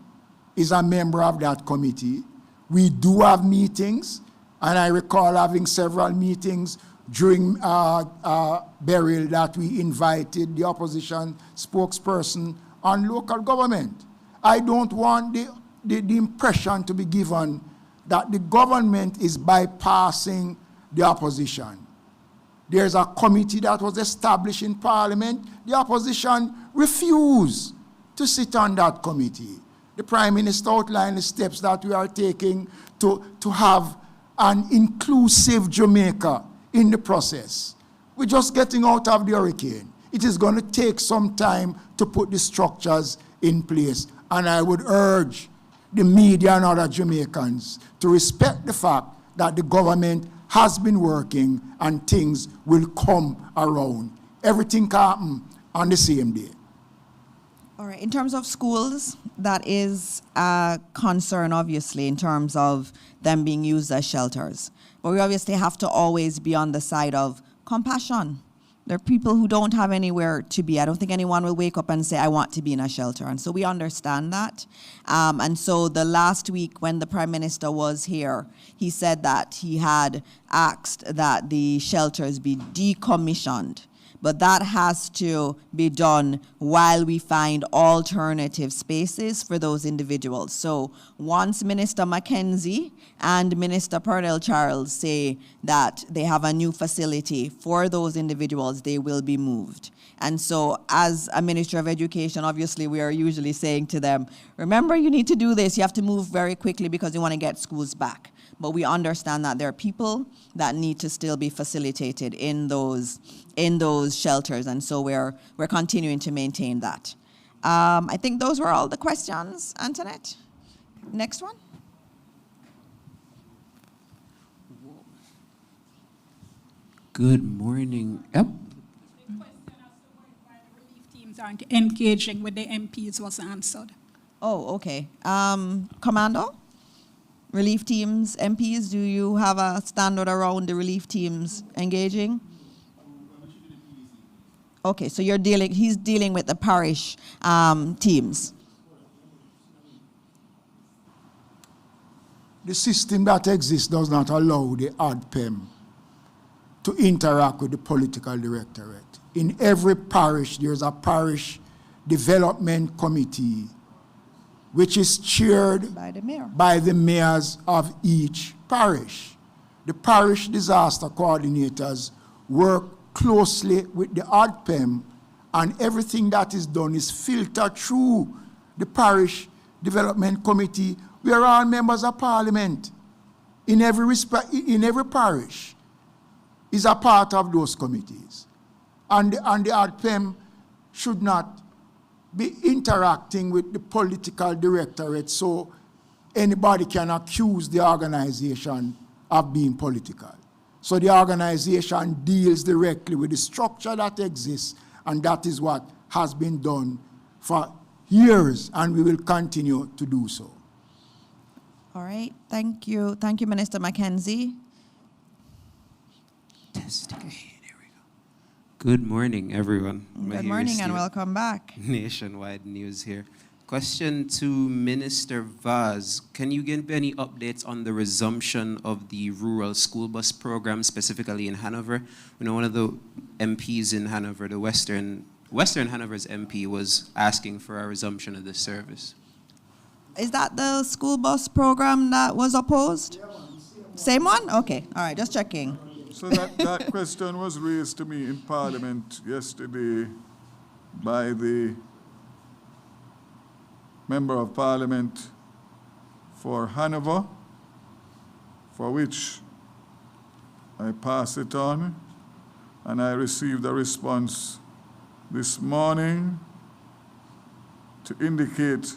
is a member of that committee. We do have meetings, and I recall having several meetings during burial that we invited the opposition spokesperson on local government. I don't want the impression to be given that the government is bypassing the opposition. There's a committee that was established in Parliament. The opposition refused to sit on that committee. The Prime Minister outlined the steps that we are taking to have an inclusive Jamaica in the process. We're just getting out of the hurricane. It is going to take some time to put the structures in place. And I would urge the media and other Jamaicans to respect the fact that the government has been working and things will come around. Everything can happen on the same day. All right, in terms of schools, that is a concern, obviously, in terms of them being used as shelters. But we obviously have to always be on the side of compassion. There are people who don't have anywhere to be. I don't think anyone will wake up and say, I want to be in a shelter. And so we understand that. And so the last week when the Prime Minister was here, he said that he had asked that the shelters be decommissioned. But that has to be done while we find alternative spaces for those individuals. So once Minister Mackenzie and Minister Purnell Charles say that they have a new facility for those individuals, they will be moved. And so as a Minister of Education, obviously we are usually saying to them, remember you need to do this, you have to move very quickly because you want to get schools back. But we understand that there are people that need to still be facilitated in those shelters, and so we're continuing to maintain that. I think those were all the questions, Antoinette. Next one. Good morning. Yep. The question as to why the relief teams aren't engaging with the MPs was answered. Oh, okay. Commando? Relief teams, MPs, do you have a standard around the relief teams engaging? Okay, so he's dealing with the parish teams. The system that exists does not allow the ADPEM to interact with the political directorate. In every parish, there's a parish development committee which is chaired by the mayors of each parish. The parish disaster coordinators work closely with the ADPEM, and everything that is done is filtered through the parish development committee. We are all members of parliament. In every parish is a part of those committees. And the ADPEM should not be interacting with the political directorate so anybody can accuse the organization of being political. So the organization deals directly with the structure that exists, and that is what has been done for years, and we will continue to do so. All right, thank you. Thank you, Minister Mackenzie. Good morning, everyone. Good morning and welcome back. Nationwide news here. Question to Minister Vaz. Can you give any updates on the resumption of the rural school bus program, specifically in Hanover? We know one of the MPs in Hanover, the Western Hanover's MP, was asking for a resumption of this service. Is that the school bus program that was opposed? Same one? Okay, all right, just checking. So that question was raised to me in Parliament yesterday by the Member of Parliament for Hanover, for which I pass it on, and I received a response this morning to indicate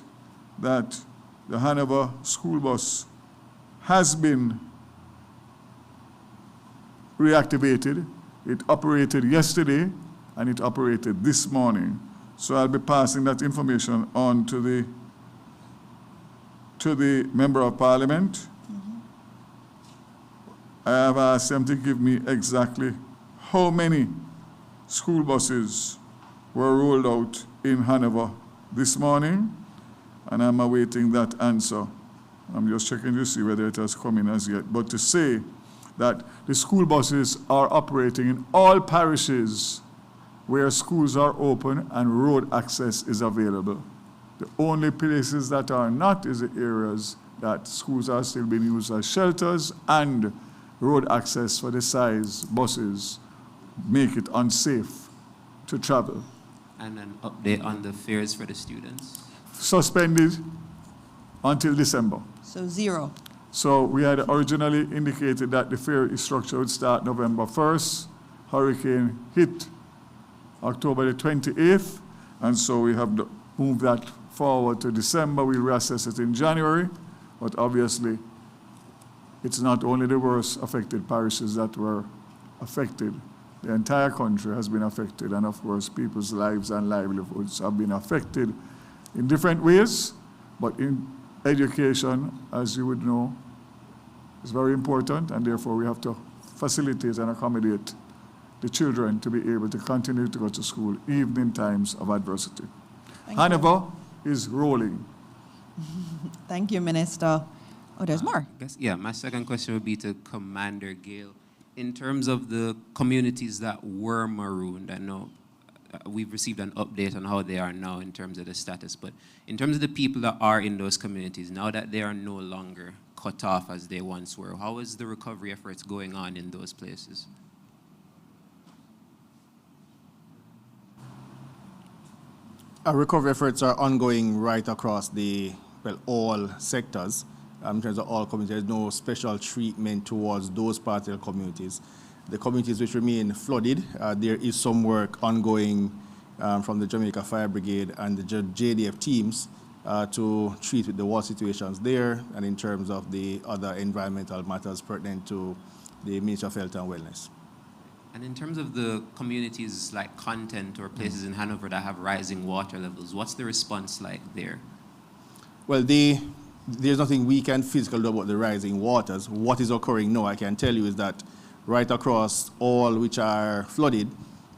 that the Hanover school bus has been reactivated. It operated yesterday and it operated this morning. So I'll be passing that information on to the Member of Parliament. Mm-hmm. I have asked them to give me exactly how many school buses were rolled out in Hanover this morning, and I'm awaiting that answer. I'm just checking to see whether it has come in as yet. But to say that the school buses are operating in all parishes where schools are open and road access is available. The only places that are not is the areas that schools are still being used as shelters, and road access for the size buses make it unsafe to travel. And an update on the fares for the students? Suspended until December. So 0. So we had originally indicated that the fare structure would start November 1st. Hurricane hit October the 28th, and so we have moved that forward to December. We'll reassess it in January, but obviously it's not only the worst affected parishes that were affected. The entire country has been affected, and of course people's lives and livelihoods have been affected in different ways, but in education, as you would know, is very important, and therefore we have to facilitate and accommodate the children to be able to continue to go to school even in times of adversity. Hanover is rolling. Thank you, Minister. Oh, there's more. Yeah, my second question would be to Commander Gale. In terms of the communities that were marooned, I know we've received an update on how they are now in terms of the status, but in terms of the people that are in those communities, now that they are no longer cut off as they once were, how is the recovery efforts going on in those places? Our recovery efforts are ongoing right across all sectors. In terms of all communities, there's no special treatment towards those parts of the communities. The communities which remain flooded, there is some work ongoing from the Jamaica Fire Brigade and the JDF teams to treat with the water situations there, and in terms of the other environmental matters pertinent to the Ministry of Health and Wellness. And in terms of the communities like Content or places in Hanover that have rising water levels, what's the response like there? Well, there's nothing we can physically do about the rising waters. What is occurring now, I can tell you, is that right across all which are flooded,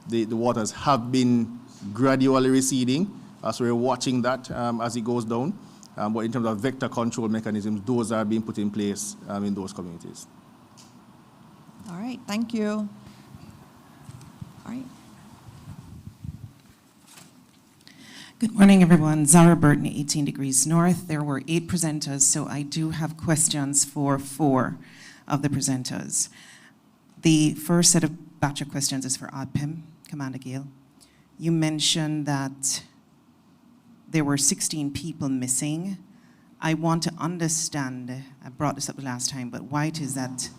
the waters have been gradually receding. So we're watching that as it goes down. But in terms of vector control mechanisms, those are being put in place in those communities. All right, thank you. All right. Good morning, everyone. Zara Burton, 18 Degrees North. There were 8 presenters, so I do have questions for 4 of the presenters. The first set of batch of questions is for ODPIM, Commander Gale. You mentioned that there were 16 people missing. I want to understand, I brought this up the last time, but why it is that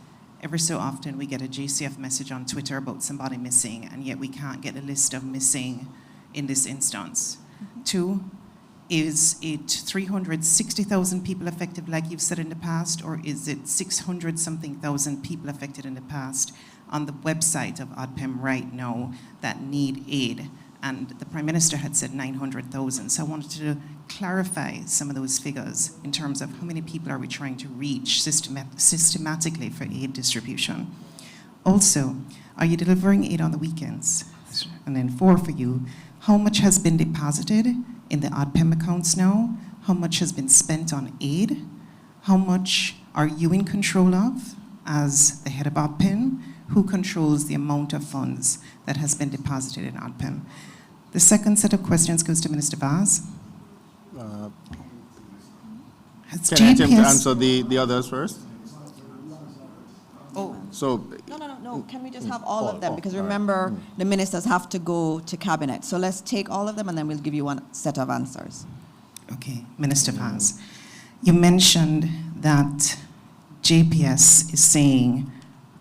ever so often we get a JCF message on Twitter about somebody missing, and yet we can't get a list of missing in this instance. 2, is it 360,000 people affected like you've said in the past, or is it 600-something thousand people affected in the past on the website of ODPIM right now that need aid? And the Prime Minister had said 900,000. So I wanted to clarify some of those figures in terms of how many people are we trying to reach systematically for aid distribution. Also, are you delivering aid on the weekends? And then 4 for you, how much has been deposited in the ODPIM accounts now? How much has been spent on aid? How much are you in control of as the head of ODPIM? Who controls the amount of funds that has been deposited in ODPIM? The second set of questions goes to Minister Vaz. Can I attempt to answer the others first? Oh. So. No. Can we just have all of them? Because remember, the ministers have to go to cabinet. So let's take all of them, and then we'll give you one set of answers. Okay, Minister Vaz. You mentioned that JPS is saying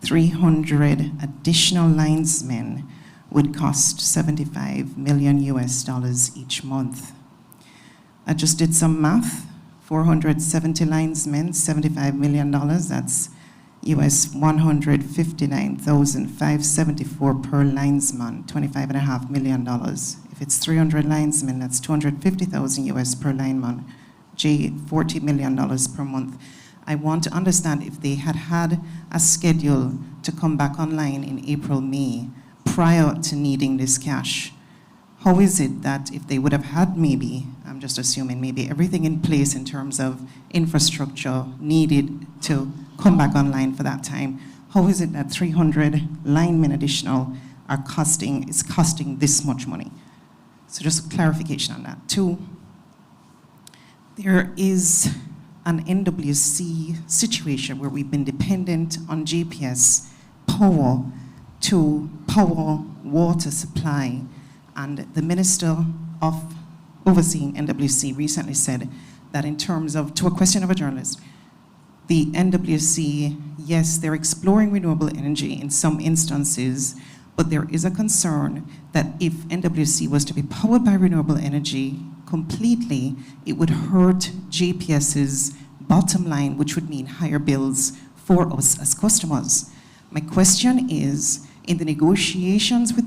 300 additional linesmen would cost $75 million each month. I just did some math. 470 linesmen, $75 million. That's US $159,574 per linesman, $25.5 million. If it's 300 linesmen, that's 250,000 US per lineman, $40 million per month. I want to understand if they had a schedule to come back online in April, May, prior to needing this cash. How is it that if they would have had maybe, I'm just assuming maybe everything in place in terms of infrastructure needed to come back online for that time, how is it that 300 linemen additional is costing this much money? So just a clarification on that. 2, there is an NWC situation where we've been dependent on JPS power to power water supply. And the Minister of Overseeing NWC recently said that in terms of, to a question of a journalist, the NWC, yes, they're exploring renewable energy in some instances, but there is a concern that if NWC was to be powered by renewable energy completely, it would hurt JPS's bottom line, which would mean higher bills for us as customers. My question is, in the negotiations with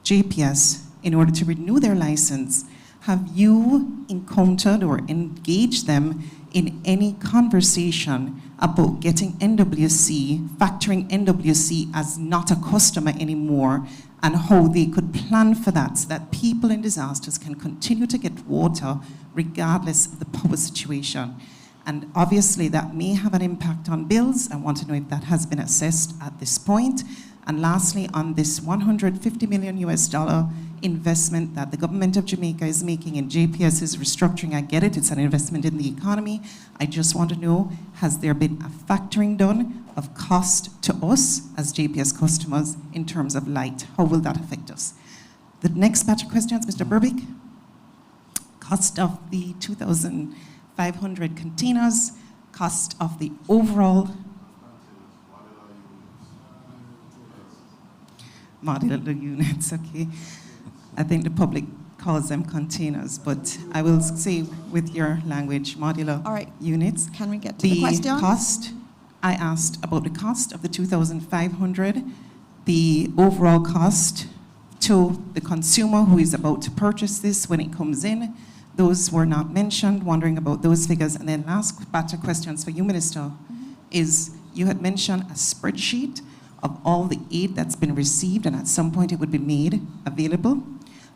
JPS in order to renew their license, have you encountered or engaged them in any conversation about getting NWC, factoring NWC as not a customer anymore, and how they could plan for that so that people in disasters can continue to get water regardless of the power situation? And obviously that may have an impact on bills. I want to know if that has been assessed at this point. And lastly, on this $150 million investment that the government of Jamaica is making in JPS's restructuring, I get it, it's an investment in the economy. I just want to know, has there been a factoring done of cost to us as JPS customers in terms of light? How will that affect us? The next batch of questions, Mr. Burbick. Cost of the 2,500 containers, cost of the overall modular units, okay. I think the public calls them containers, but I will say with your language, modular units. Can we get to the question? Cost, I asked about the cost of the 2,500, the overall cost to the consumer who is about to purchase this when it comes in. Those were not mentioned, wondering about those figures. And then last batch of questions for you, Minister, is you had mentioned a spreadsheet of all the aid that's been received, and at some point it would be made available.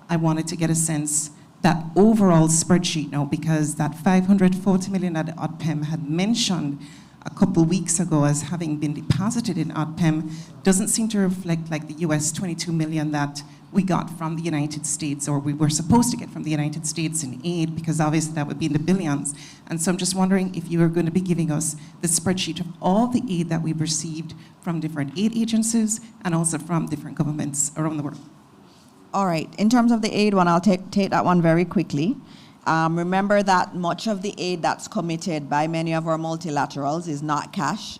I wanted to get a sense that overall spreadsheet now, because that $540 million that ODPEM had mentioned a couple weeks ago as having been deposited in ODPEM doesn't seem to reflect like the US $22 million that we got from the United States, or we were supposed to get from the United States in aid, because obviously that would be in the billions. And so I'm just wondering if you are going to be giving us the spreadsheet of all the aid that we've received from different aid agencies and also from different governments around the world. All right, in terms of the aid one, I'll take that one very quickly. Remember that much of the aid that's committed by many of our multilaterals is not cash,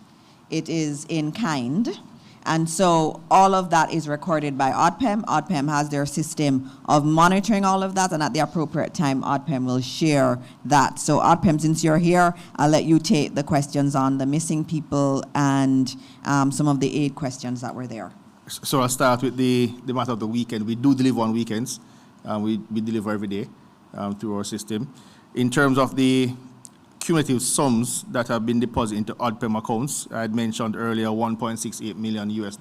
it is in kind. And so all of that is recorded by ODPEM. ODPEM has their system of monitoring all of that, and at the appropriate time, ODPEM will share that. So ODPEM, since you're here, I'll let you take the questions on the missing people and some of the aid questions that were there. So I'll start with the matter of the weekend. We do deliver on weekends. We deliver every day through our system. In terms of the cumulative sums that have been deposited into ODPEM accounts, I had mentioned earlier $1.68 million US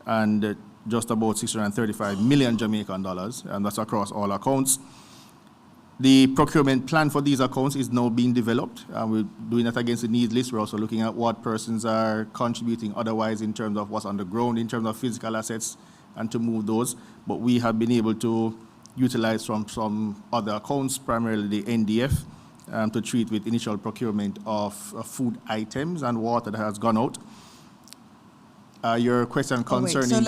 and just about 635 million Jamaican dollars, and that's across all accounts. The procurement plan for these accounts is now being developed. We're doing that against the needs list. We're also looking at what persons are contributing otherwise in terms of what's on the ground, in terms of physical assets, and to move those. But we have been able to utilize from some other accounts, primarily the NDF, to treat with initial procurement of food items and water that has gone out. Your question concerning so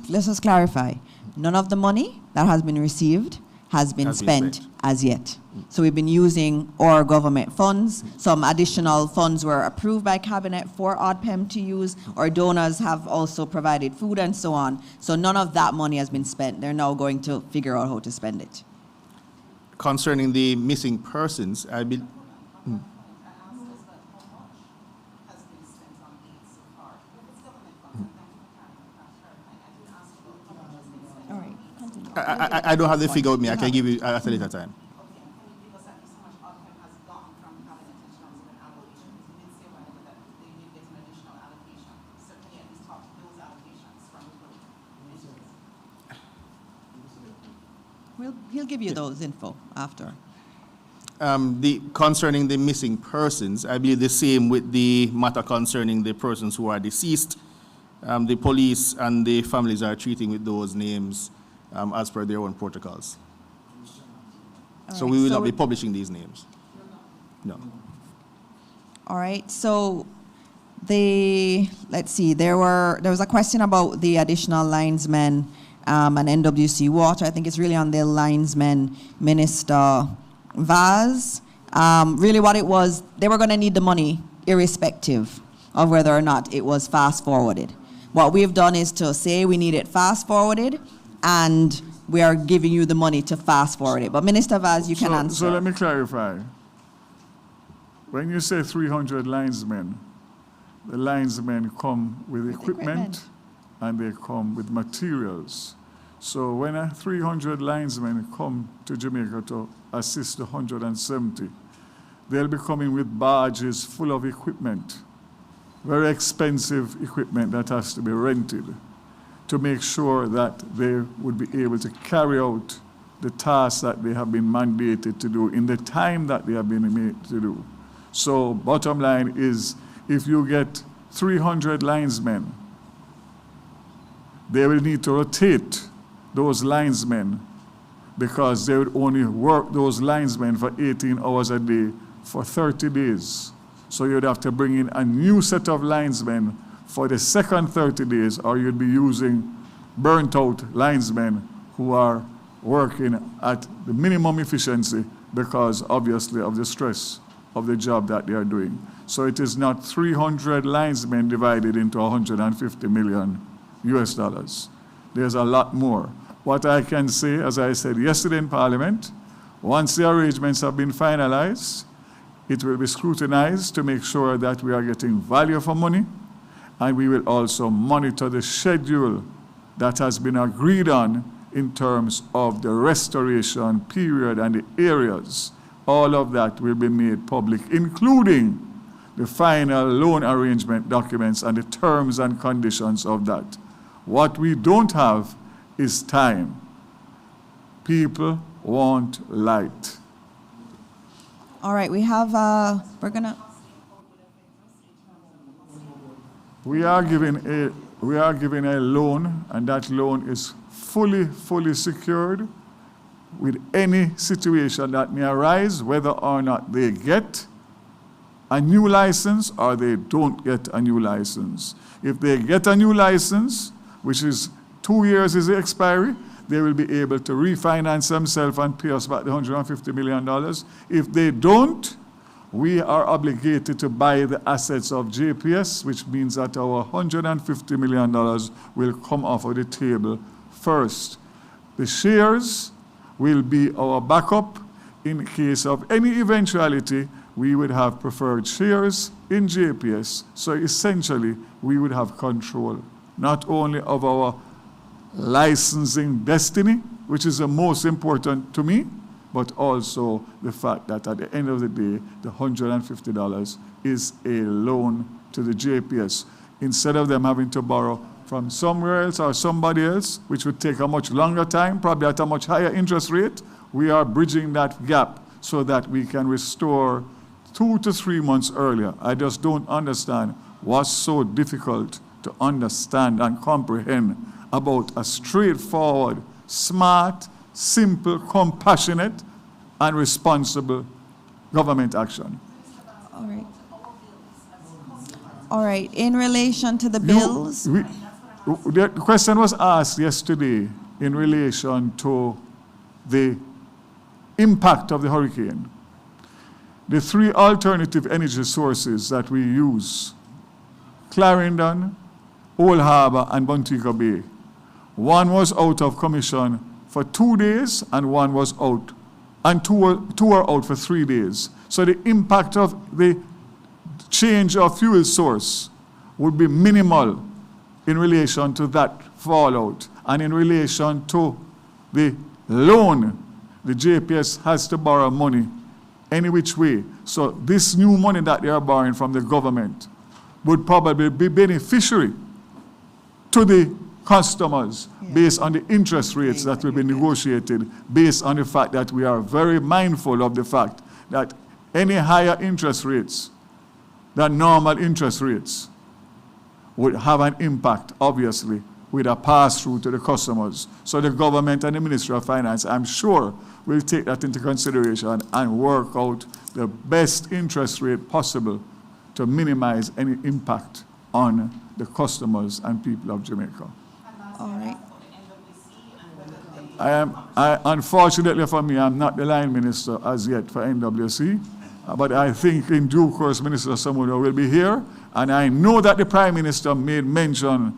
let's just clarify. None of the money that has been received has been spent as yet. So we've been using our government funds. Some additional funds were approved by Cabinet for ODPEM to use. Our donors have also provided food and so on. So none of that money has been spent. They're now going to figure out how to spend it. Concerning the missing persons, I believe. I don't have the figure with me. I can give you at a later time. He'll give you those info after. Concerning the missing persons, I believe the same with the matter concerning the persons who are deceased. The police and the families are treating with those names as per their own protocols. So we will not be publishing these names. No. All right, so let's see, there was a question about the additional linesmen and NWC Water. I think it's really on the linesmen, Minister Vaz. Really what it was, they were going to need the money irrespective of whether or not it was fast forwarded. What we've done is to say we need it fast forwarded, and we are giving you the money to fast forward it. But Minister Vaz, you can answer. So let me clarify. When you say 300 linesmen, the linesmen come with equipment and they come with materials. So when 300 linesmen come to Jamaica to assist the 170, they'll be coming with barges full of equipment, very expensive equipment that has to be rented to make sure that they would be able to carry out the tasks that they have been mandated to do in the time that they have been made to do. So bottom line is, if you get 300 linesmen, they will need to rotate those linesmen because they would only work those linesmen for 18 hours a day for 30 days. So you'd have to bring in a new set of linesmen for the second 30 days, or you'd be using burnt out linesmen who are working at the minimum efficiency because obviously of the stress of the job that they are doing. So it is not 300 linesmen divided into 150 million US dollars. There's a lot more. What I can say, as I said yesterday in Parliament, once the arrangements have been finalized, it will be scrutinized to make sure that we are getting value for money, and we will also monitor the schedule that has been agreed on in terms of the restoration period and the areas. All of that will be made public, including the final loan arrangement documents and the terms and conditions of that. What we don't have is time. People want light. All right, we have, We are giving a loan, and that loan is fully secured with any situation that may arise, whether or not they get a new license or they don't get a new license. If they get a new license, which is 2 years is the expiry, they will be able to refinance themselves and pay us back the $150 million. If they don't, we are obligated to buy the assets of JPS, which means that our $150 million will come off of the table first. The shares will be our backup. In case of any eventuality, we would have preferred shares in JPS. So essentially, we would have control, not only of our licensing destiny, which is the most important to me, but also the fact that at the end of the day, the $150 is a loan to the JPS. Instead of them having to borrow from somewhere else or somebody else, which would take a much longer time, probably at a much higher interest rate, we are bridging that gap so that we can restore 2 to 3 months earlier. I just don't understand what's so difficult to understand and comprehend about a straightforward, smart, simple, compassionate, and responsible government action. All right. All right, in relation to the bills. The question was asked yesterday in relation to the impact of the hurricane. The 3 alternative energy sources that we use, Clarendon, Old Harbour, and Montego Bay. One was out of commission for 2 days, and one was out, and two are out for 3 days. So the impact of the change of fuel source would be minimal in relation to that fallout. And in relation to the loan, the JPS has to borrow money any which way. So this new money that they are borrowing from the government would probably be beneficiary to the customers based on the interest rates that will be negotiated, based on the fact that we are very mindful of the fact that any higher interest rates than normal interest rates would have an impact, obviously, with a pass-through to the customers. So the government and the Ministry of Finance, I'm sure, will take that into consideration and work out the best interest rate possible to minimize any impact on the customers and people of Jamaica. All right. Unfortunately for me, I'm not the line minister as yet for NWC, but I think in due course, Minister Samuel will be here, and I know that the Prime Minister made mention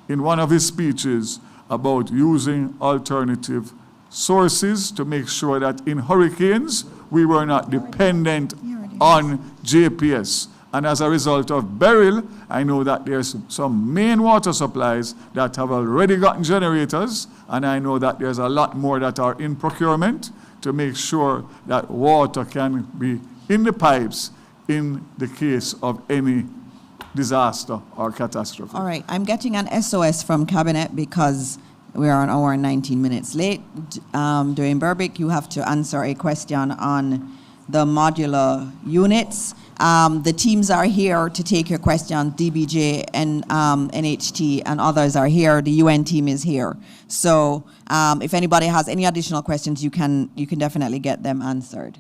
in one of his speeches about using alternative sources to make sure that in hurricanes, we were not dependent on JPS. And as a result of Beryl, I know that there's some main water supplies that have already gotten generators, and I know that there's a lot more that are in procurement to make sure that water can be in the pipes in the case of any disaster or catastrophe. All right, I'm getting an SOS from Cabinet because we are an hour and 19 minutes late. Duane Berbick, you have to answer a question on the modular units. The teams are here to take your question. DBJ and NHT and others are here. The UN team is here. So if anybody has any additional questions, you can definitely get them answered.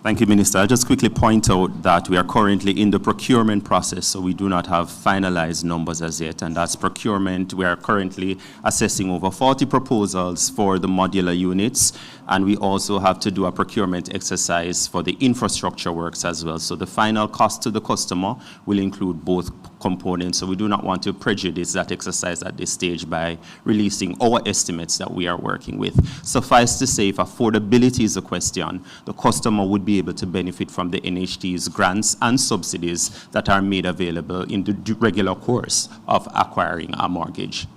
Thank you, Minister. I'll just quickly point out that we are currently in the procurement process, so we do not have finalized numbers as yet, and that's procurement. We are currently assessing over 40 proposals for the modular units, and we also have to do a procurement exercise for the infrastructure works as well. So the final cost to the customer will include both components, so we do not want to prejudice that exercise at this stage by releasing our estimates that we are working with. Suffice to say, if affordability is a question, the customer would be able to benefit from the NHT's grants and subsidies that are made available in the regular course of acquiring a mortgage.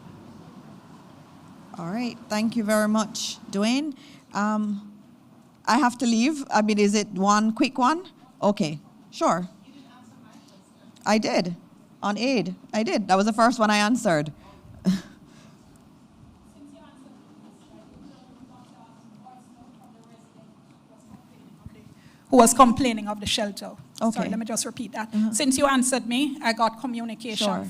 All right, thank you very much, Duane. I have to leave. I mean, is it one quick one? Okay, sure. I did. On aid, I did. That was the first one I answered. Who was complaining of the shelter. Okay. Sorry, let me just repeat that. Since you answered me, I got communication Sure.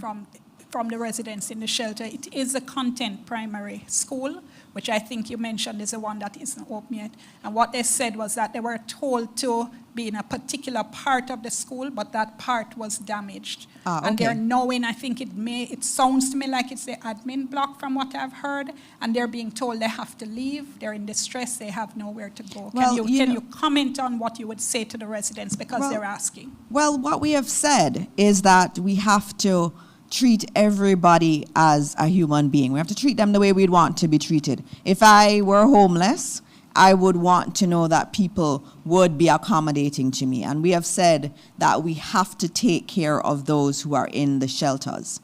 from the residents in the shelter. It is a content primary school, which I think you mentioned is the one that isn't open yet. And what they said was that they were told to be in a particular part of the school, but that part was damaged. Okay. And they're knowing, I think it sounds to me like it's the admin block from what I've heard, and they're being told they have to leave, they're in distress, they have nowhere to go. Well, Can you comment on what you would say to the residents, because they're asking? Well, what we have said is that we have to treat everybody as a human being. We have to treat them the way we'd want to be treated. If I were homeless, I would want to know that people would be accommodating to me. And we have said that we have to take care of those who are in the shelters.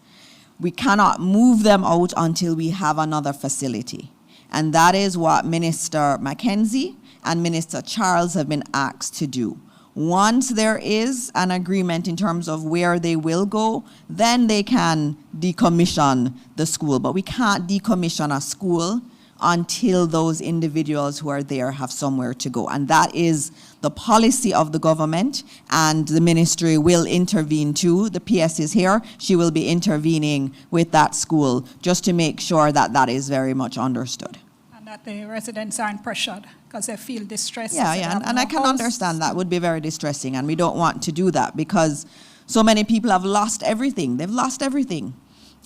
We cannot move them out until we have another facility. And that is what Minister Mackenzie and Minister Charles have been asked to do. Once there is an agreement in terms of where they will go, then they can decommission the school. But we can't decommission a school until those individuals who are there have somewhere to go. And that is the policy of the government, and the ministry will intervene too. The PS is here. She will be intervening with that school just to make sure that that is very much understood. And that the residents aren't pressured because they feel distressed. Yeah, and I can understand that would be very distressing, and we don't want to do that because so many people have lost everything. They've lost everything.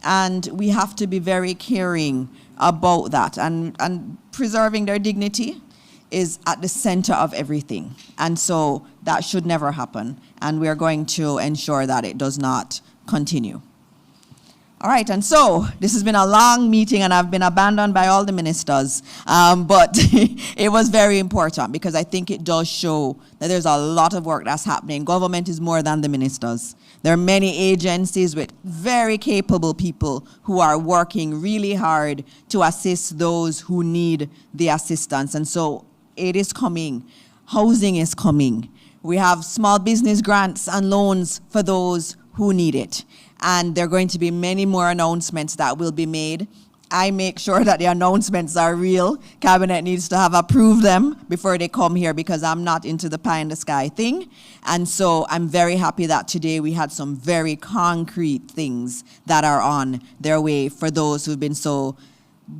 And we have to be very caring about that, and preserving their dignity is at the center of everything. And so that should never happen, and we are going to ensure that it does not continue. All right, and so this has been a long meeting, and I've been abandoned by all the ministers, but it was very important because I think it does show that there's a lot of work that's happening. Government is more than the ministers. There are many agencies with very capable people who are working really hard to assist those who need the assistance, and so it is coming. Housing is coming. We have small business grants and loans for those who need it. And there are going to be many more announcements that will be made. I make sure that the announcements are real. Cabinet needs to have approved them before they come here because I'm not into the pie in the sky thing. And so I'm very happy that today we had some very concrete things that are on their way for those who've been so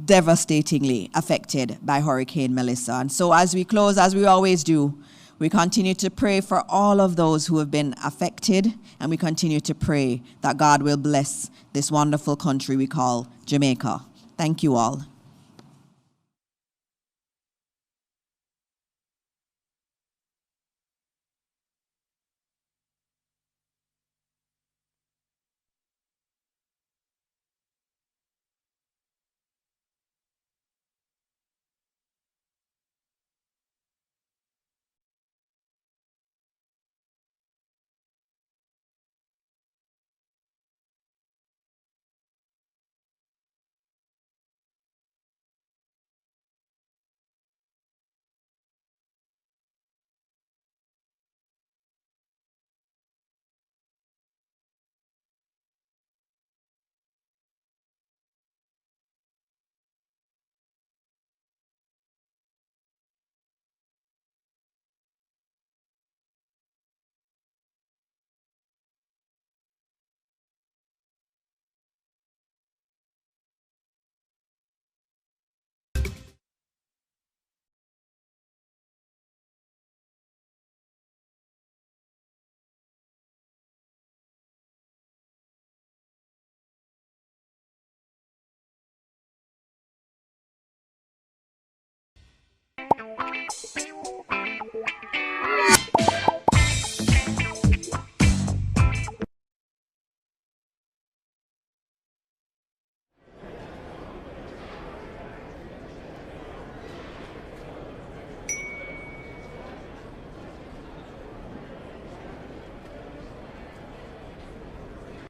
devastatingly affected by Hurricane Melissa. And so as we close, as we always do, We continue to pray for all of those who have been affected, and we continue to pray that God will bless this wonderful country we call Jamaica. Thank you all.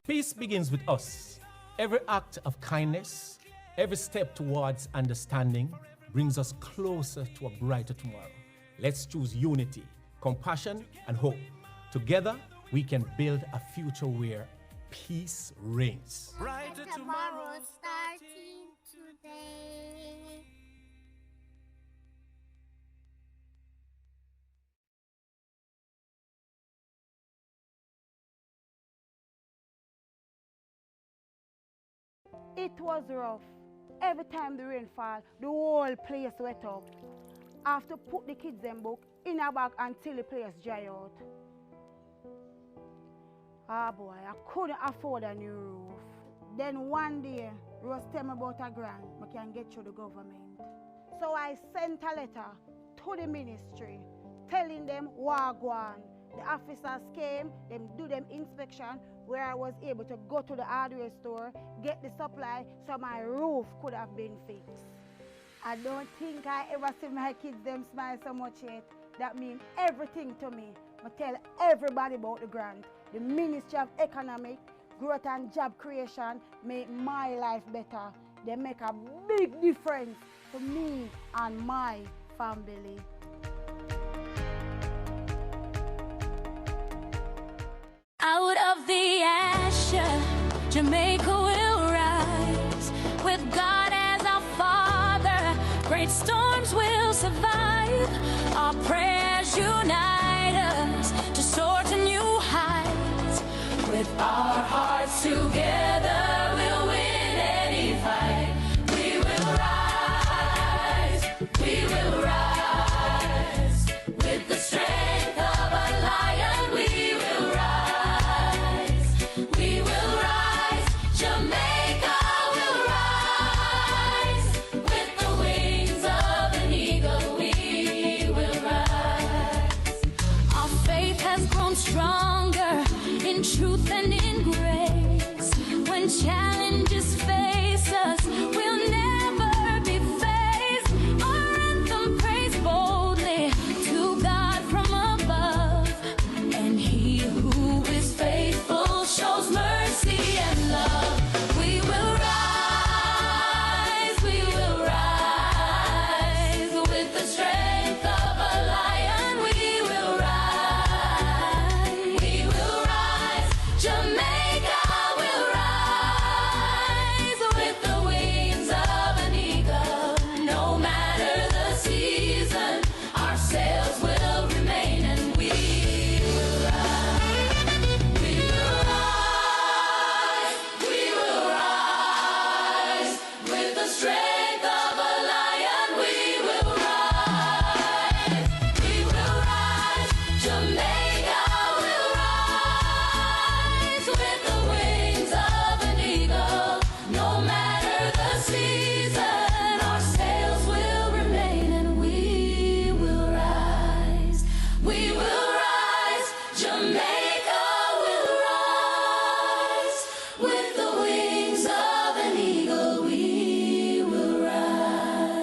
Peace begins with us. Every act of kindness, every step towards understanding brings us closer to a brighter tomorrow. Let's choose unity, compassion, and hope. Together, we can build a future where peace reigns. Brighter tomorrow starting today. It was rough. Every time the rain fall, the whole place wet up. I have to put the kids' book in a bag until the place dry out. Ah boy, I couldn't afford a new roof. Then one day, Rose tell me about a grant I can get through the government. So I sent a letter to the ministry telling them what go on. The officers came, them do them inspection, where I was able to go to the hardware store, get the supply so my roof could have been fixed. I don't think I ever see my kids them smile so much yet. That means everything to me. I tell everybody about the grant. The Ministry of Economic, Growth and Job Creation make my life better. They make a big difference to me and my family. Out of the ashes, Jamaica will rise. With God as our Father, great storms will survive. Our prayers unite us to soar to new heights. With our hearts together, we'll win any fight. We will rise, we will rise. With the strength of a lion, we will rise. We will rise, Jamaica will rise. With the wings of an eagle, we will rise. Our faith has grown stronger in truth and in grace. When